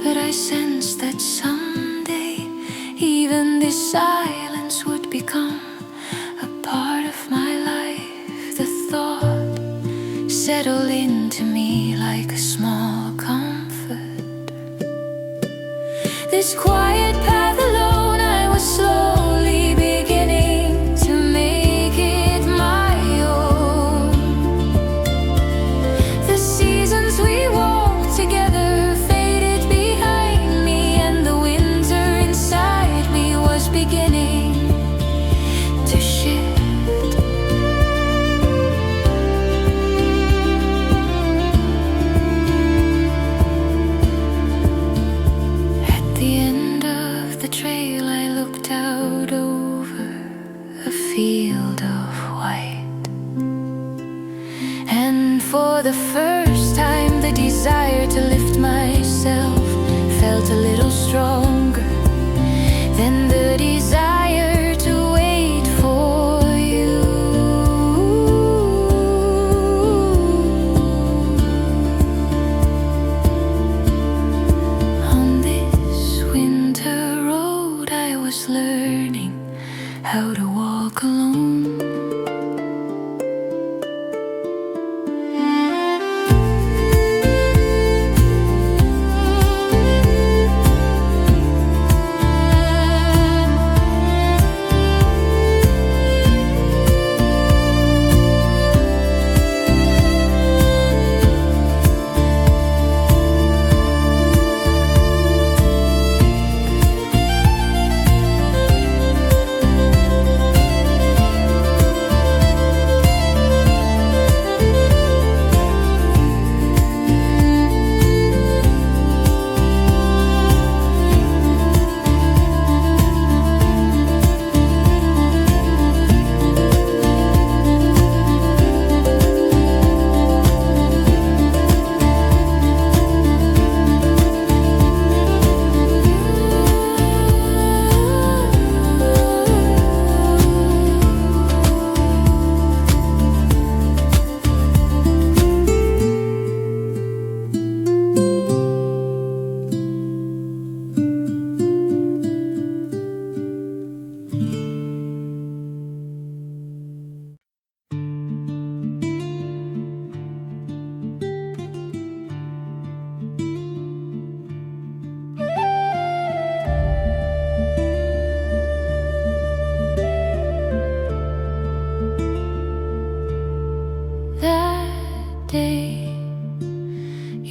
but I sensed that someday even this silence would become a part of my life. The thought settled into me like a small comfort. This quiet path alone, I was slowly beginning to make it my own. The seasons we walked together faded behind me, and the winter inside me was beginning to shift. At the end of the trail I looked out over a field of white, and for the first time the desire to lift myself felt a little stronger than the desire to wait for you. On this winter road I was learning how to walk alone.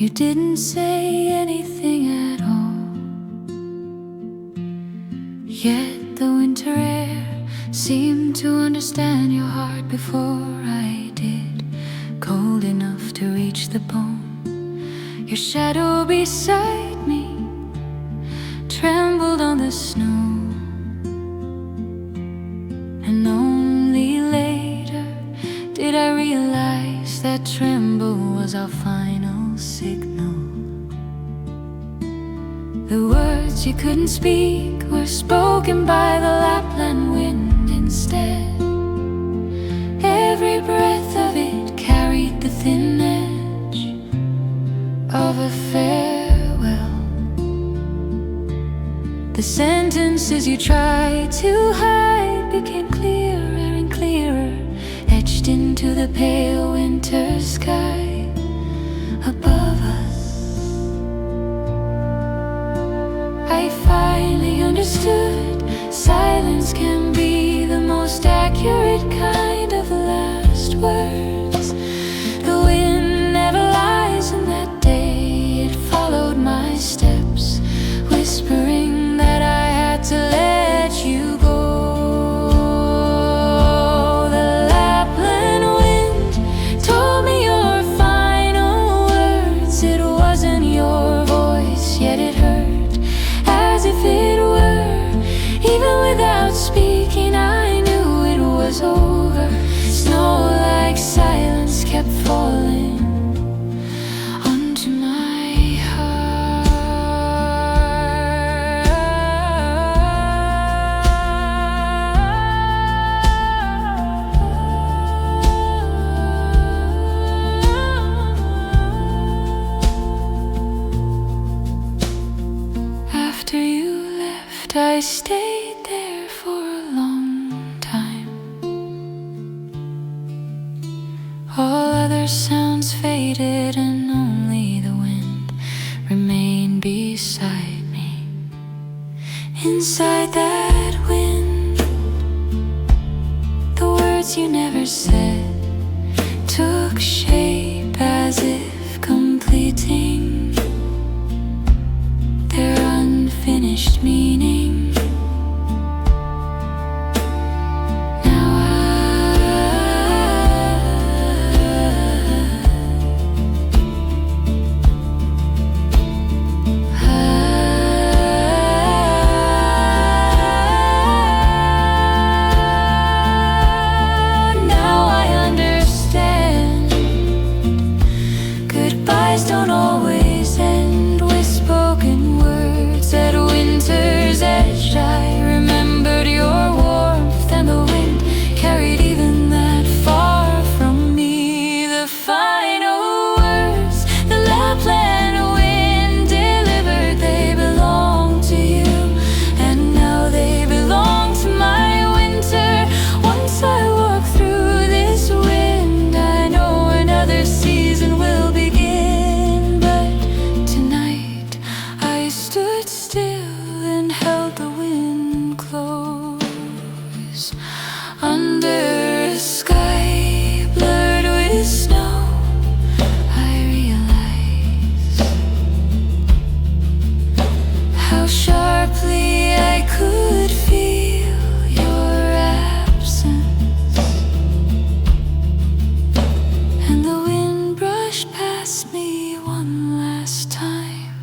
You didn't say anything at all, yet the winter air seemed to understand your heart before I did. Cold enough to reach the bone, your shadow beside me trembled on the snow. And only later did I realize that tremble was our final signal. The words you couldn't speak were spoken by the Lapland wind instead. Every breath of it carried the thin edge of a farewell. The sentences you tried to hide became clearer and clearer, etched into the pale winter sky above us. I finally understood silence can be the most accurate kind of last words. The wind never lies, and that day it followed my steps, whispering that I had to let you go. The Lapland wind told me your final words. It wasn't your voice, yet it hurt as if it were. Even without speaking, I knew it was over. Snow like silence kept falling onto my heart. After you left, I stayed there for a long time. All other sounds faded and only the wind remained beside me. Inside that wind, the words you never said took shape as if completing their unfinished meaning. Don't always end with spoken words. At winter's edge, I remembered your warmth, and the wind carried even that far from me. The final words the Lapland wind delivered, they belong to you, and now they belong to my winter. Once I walk through this wind, I know another season will begin. Under a sky blurred with snow, I realize how sharply I could feel your absence, and the wind brushed past me one last time,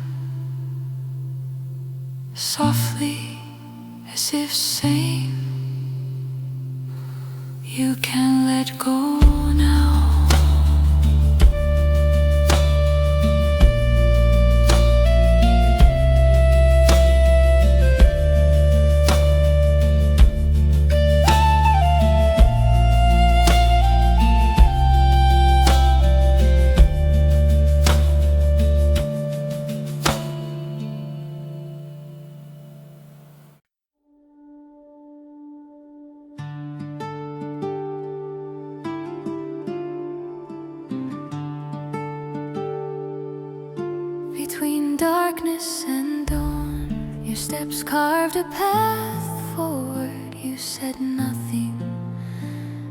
softly as if saying, you can let go now. Between darkness and dawn, your steps carved a path forward. You said nothing,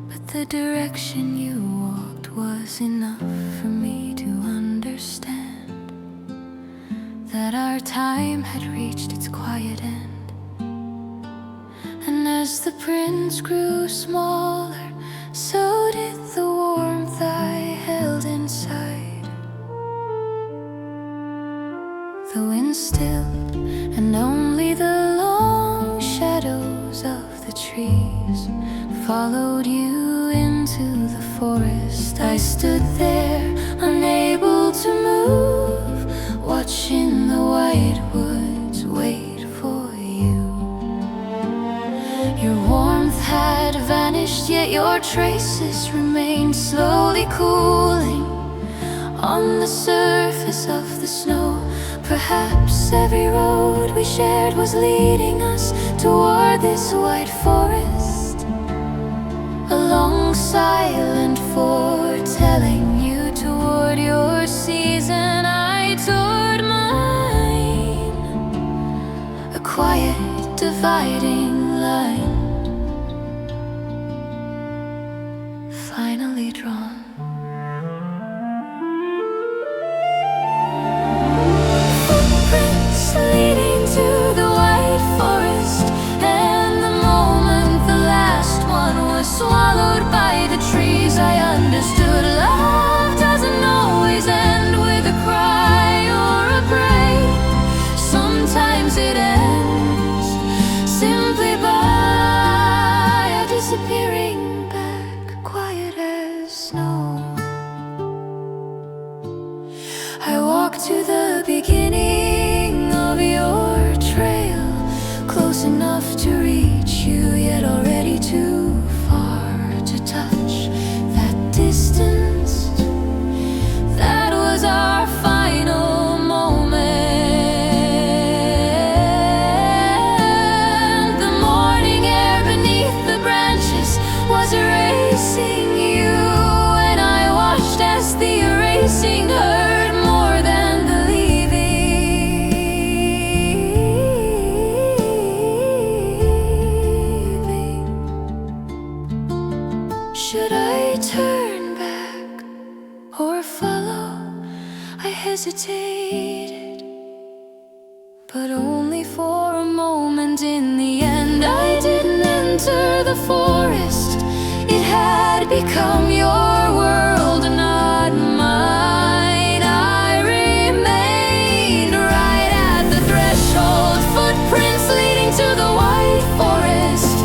but the direction you walked was enough for me to understand. time had reached its quiet end. And as the prince grew smaller, so did the warmth I held inside. The wind stilled, and only the long shadows of the trees followed you into the forest. I stood there, unable to move, watching the white woods wait for you. Your warmth had vanished, yet your traces remained, slowly cooling on the surface of the snow. Perhaps every road we shared was leading us toward this white forest. A long silent foretelling, you toward your season, I toward mine. A quiet dividing line finally drawn. Footprints leading to the white forest, and the moment the last one was swallowed by the trees, I understood love doesn't always end with a cry or a pray. Sometimes it ends simply by disappearing back, quiet as snow. I walked to the beginning of your trail, close enough to reach you, yet already too far to touch that distance. That was our final moment. The morning air beneath the branches was erasing you, and I watched as the erasing hurt more than the leaving. Should I turn back or follow? I hesitated, but only for a moment. In the end, I didn't enter the forest. It had become your world, not mine. I remained right at the threshold, footprints leading to the white forest.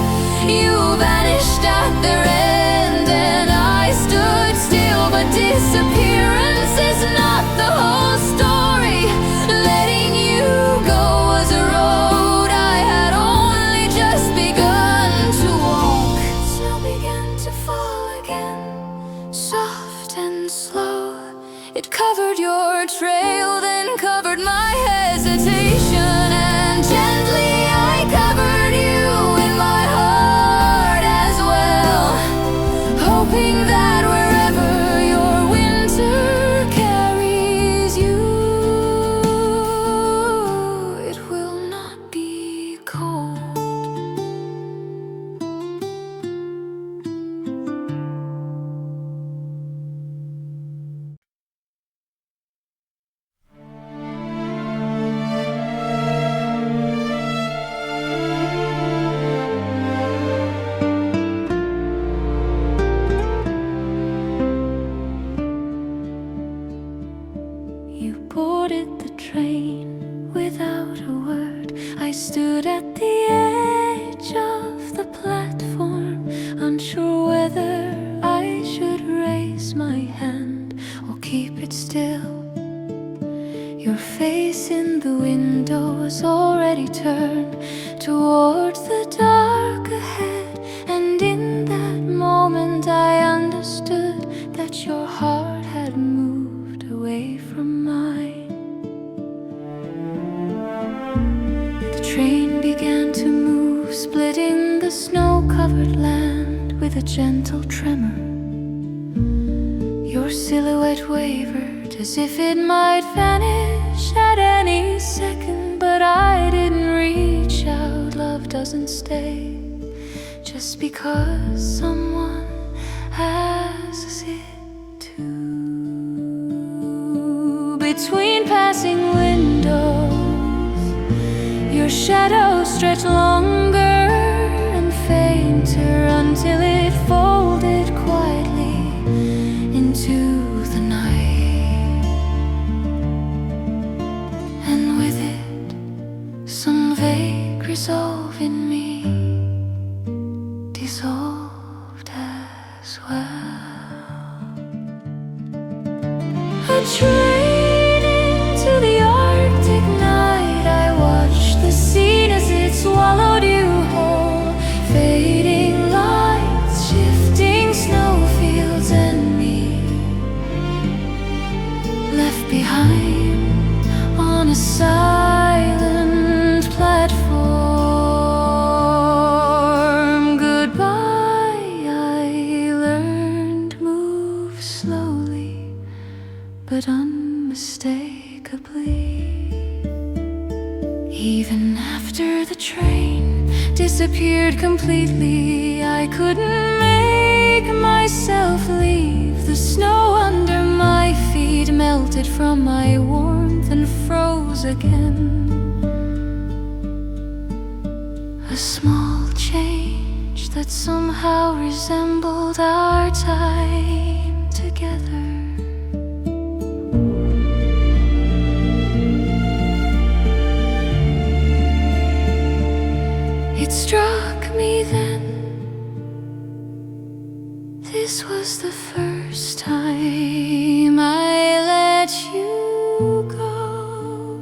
You vanished at their end, and I stood still, but disappearance is not the whole story. Letting you go was a road I had only just begun to walk. Snow began to fall again, soft and slow. It covered your trail, then covered my hesitation, and gently I covered you in my heart as well, hoping that wherever your winter carries you, it will not be cold. You boarded the train without a word. I stood at the edge of the platform, unsure whether I should raise my hand or keep it still. Your face in the window was already turned towards the dark ahead, and in that moment I understood that your heart had moved away from mine. The train began to move, splitting the snow-covered land with a gentle tremor. Your silhouette wavered as if it might vanish at any second, but I didn't reach out. Love doesn't stay just because someone asks it to. Between passing windows, shadow stretched longer and fainter until it folded quietly into the night. And with it, some vague resolve in me dissolved as well. A train into the Arctic night, I watched the scene as it swallowed you whole. Fading lights, shifting snowfields, and me left behind on a silent platform. But unmistakably, even after the train disappeared completely, I couldn't make myself leave. The snow under my feet melted from my warmth and froze again. A small change that somehow resembled our time together. It struck me then, this was the first time I let you go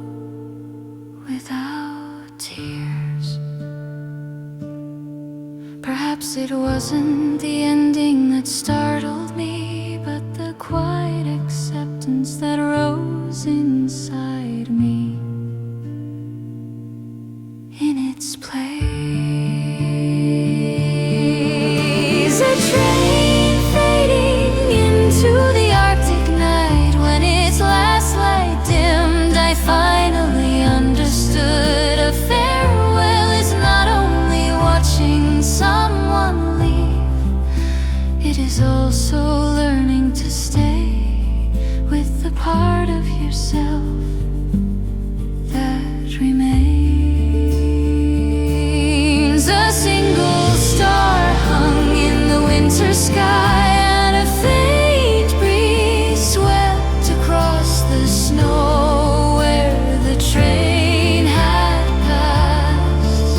without tears. Perhaps it wasn't the ending that startled me, but the quiet acceptance that rose inside me in its place. A train fading into the Arctic night, when its last light dimmed, I finally understood a farewell is not only watching someone leave, it is also learning to stay with the part of yourself that remains. A single star hung in the winter sky, and a faint breeze swept across the snow where the train had passed.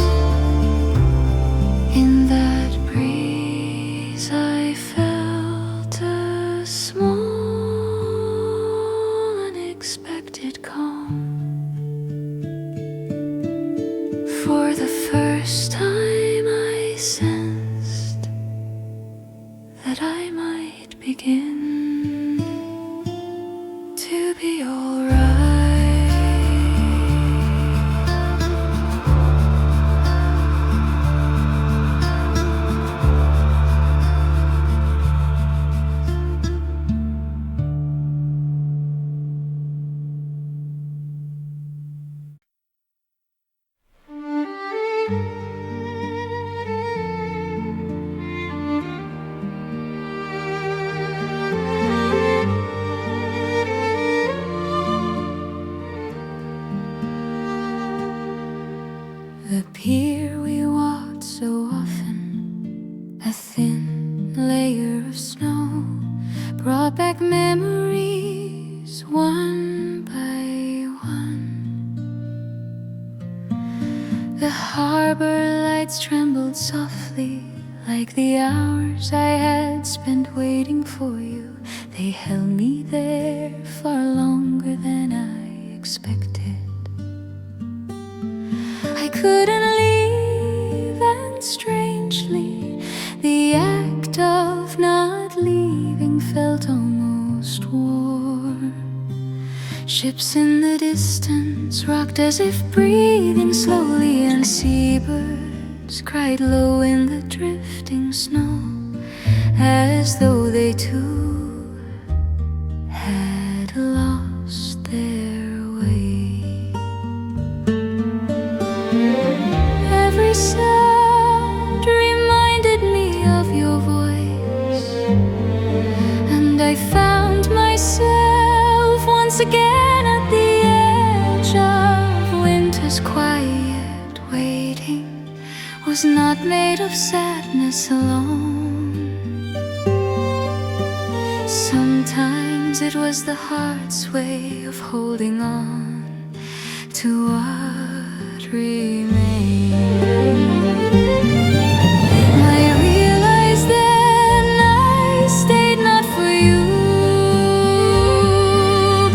In that breeze I felt a small unexpected calm. For the first time I sensed that I might begin to be alright. The pier we walked so often, a thin layer of snow, brought back memories one by one. The harbor lights trembled softly, like the hours I had spent waiting for you. They held me there far longer than I expected. I couldn't leave, and strangely, the act of not leaving felt almost warm. Ships in the distance rocked as if breathing slowly, and seabirds cried low in the drifting snow, as though they too had lost their way. Every sound reminded me of your voice, and I found myself once again at the edge of winter's quiet of sadness alone. Sometimes it was the heart's way of holding on to what remained. I realized then I stayed not for you,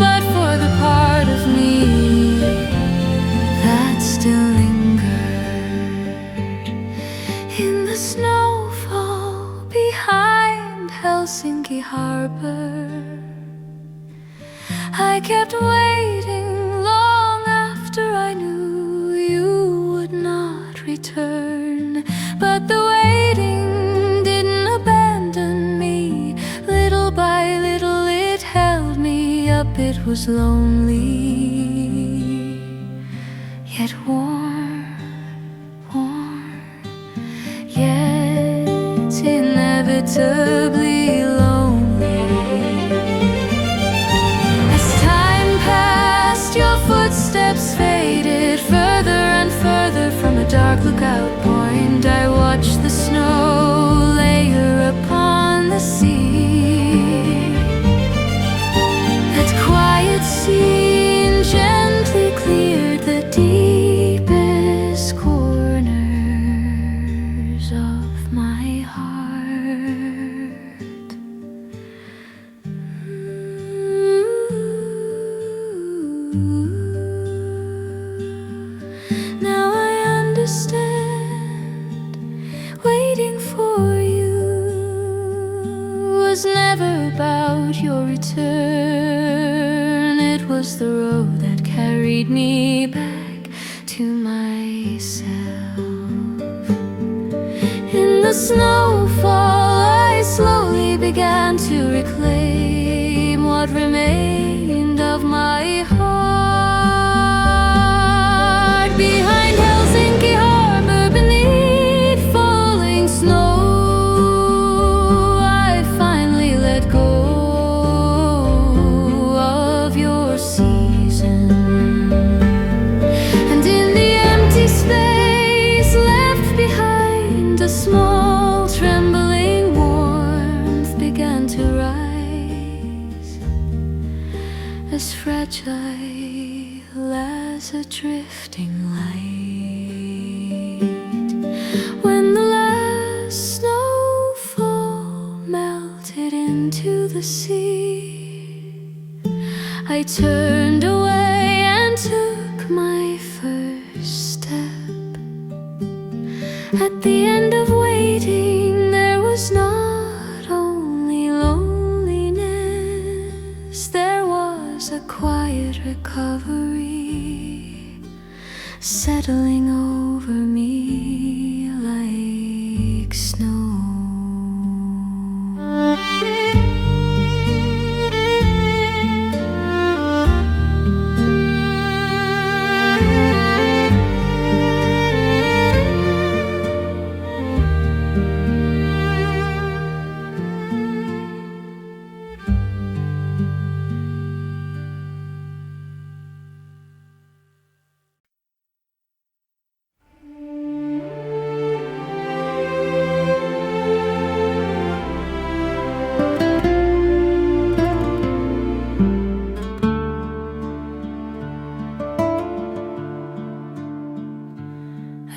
but for the part of me that still lingered in the snowfall behind Helsinki harbor. I kept waiting long after I knew you would not return, but the waiting didn't abandon me. Little by little it held me up. It was lonely, yet warm, warm, yet inevitably lonely. As time passed, your footsteps faded further and further from a dark lookout point. I watched the snow layer upon the sea. That quiet scene gently cleared the deepest corners of my heart. Now I understand. Waiting for you was never about your return. It was the road that carried me back to myself. In the snowfall, I slowly began to reclaim what remained of my heart. Behind Helsinki harbor, beneath falling snow, I finally let go of your season. And in the empty space left behind, a small trembling warmth began to rise, as fragile as a drifting light. When the last snowfall melted into the sea, I turned away and took my first step. At the end of waiting, there was not only loneliness, there was a quiet recovery settling over me like snow.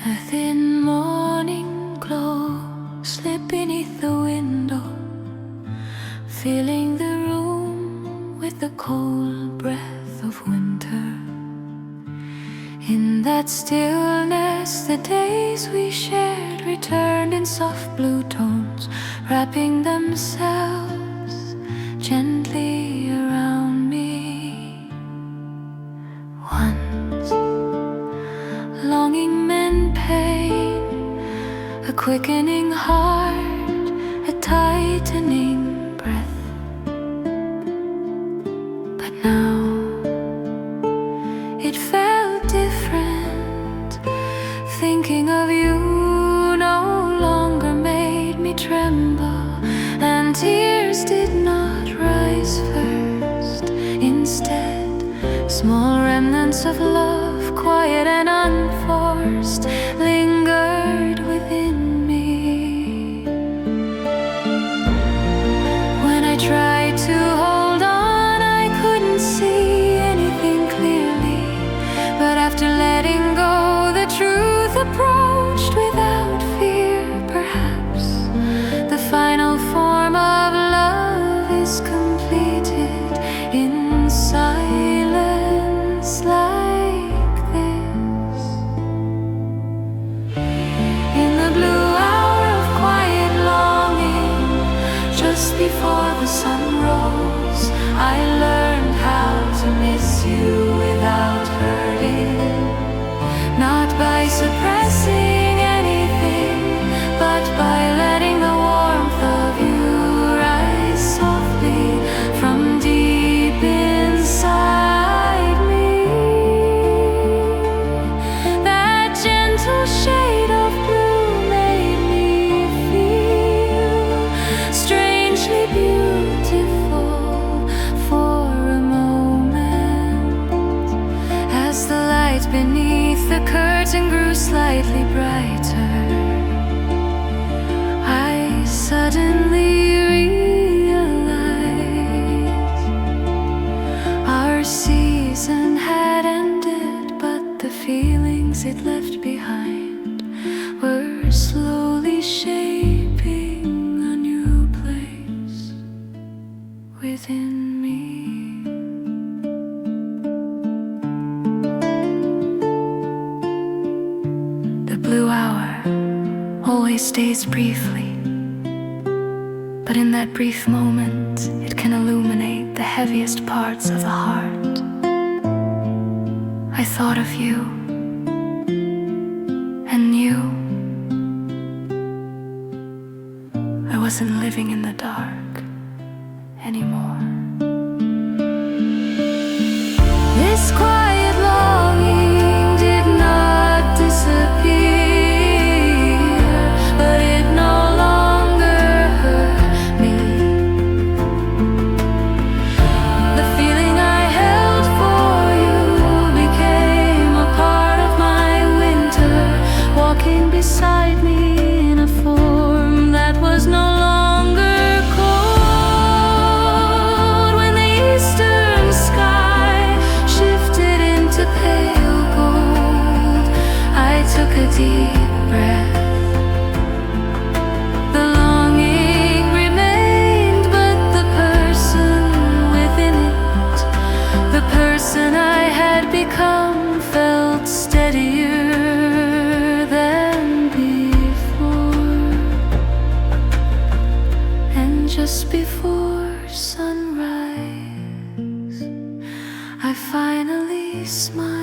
A thin morning glow slipped beneath the window, filling the room with the cold breath of winter. In that stillness, the days we shared returned in soft blue tones, wrapping themselves gently around me. Once, longing meant pain, a quickening heart, a tightening breath. But now, it felt different. Thinking of you no longer made me tremble, and tears did not rise first. Instead, small remnants of love, quiet and unforced, lingered within me. shaping a new place within me. The blue hour always stays briefly, but in that brief moment it can illuminate the heaviest parts of the heart. I thought of you and knew I wasn't living in the dark anymore. This quiet longing did not disappear, but it no longer hurt me. The feeling I held for you became a part of my winter, walking beside me in a form that was no longer cold. When the eastern sky shifted into pale gold, I took a deep breath. The longing remained, but the person within it, the person I had become, felt steadier than before. And just before sunrise, I finally smiled.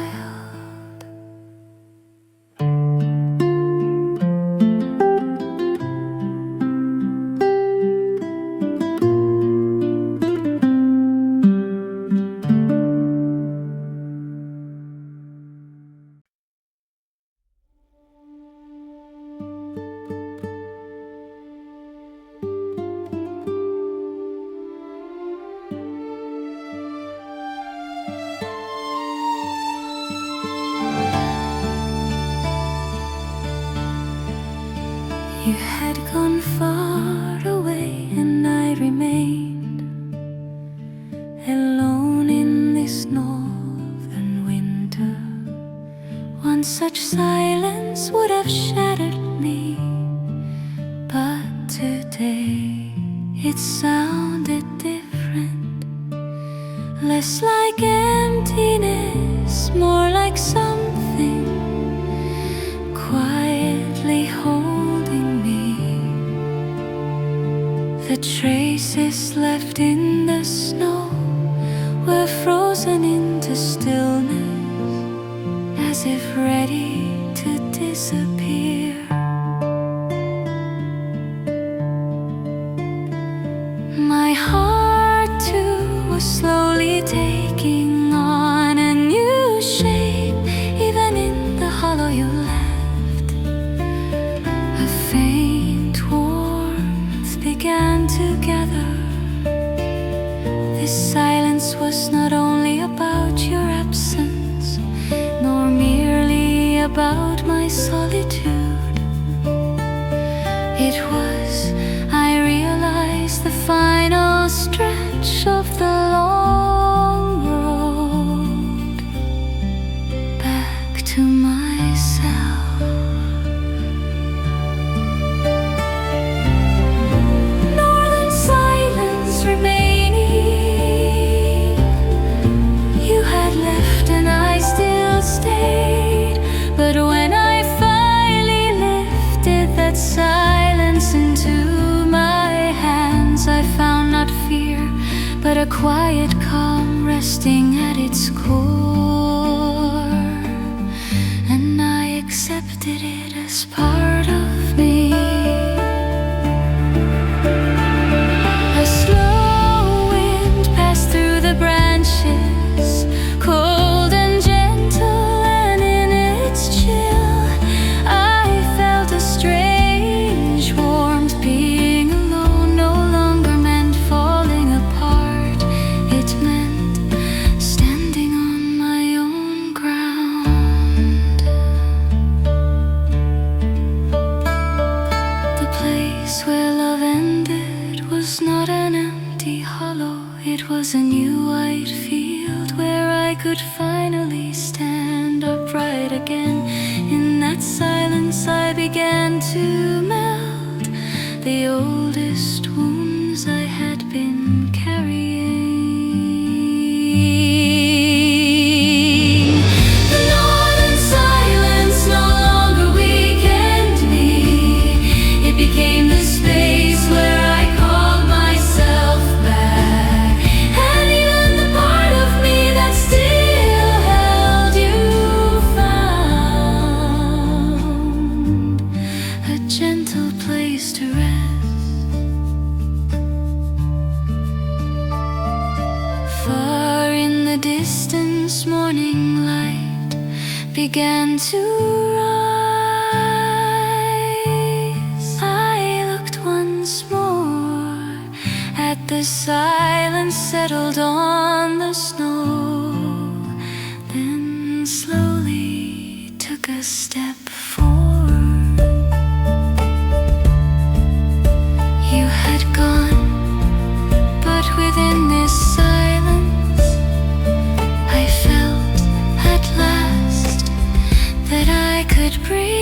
You had gone far away and I remained alone in this northern winter. One such silence would have shattered me, but today it sounded different. Less like emptiness, more like something quietly holding me. The traces left in the snow were frozen into stillness, as if ready to disappear. My heart too was slowly taking on a new shape, even in the hollow you left. A faint warmth began to gather. This silence was not only about your absence, nor merely about my solitude. It was, I realized, the final stretch of the long road back to myself. Northern silence remaining. You had left and I still stayed, but when I finally lifted that silence into my hands, I found not fear, but a quiet calm resting at its core. And I accepted it as part of me. A slow wind passed through the branches, cold and gentle, and in its chill I felt a strange warmth. Being alone no longer meant falling apart. It meant standing on my own ground. The place where love ended was not an empty hollow. It was a new white field where I could finally stand upright again. In that silence I began to melt. the oldest wounds I had been carrying. The northern silence no longer weakened me. It became the space where I called myself back. And even the part of me that still held you found a gentle place to rest. Far in the distance, morning light began to rise. I looked once more at the silence settled on the snow, then slowly took a step forward. You had gone, but within this silence I felt at last that I could breathe.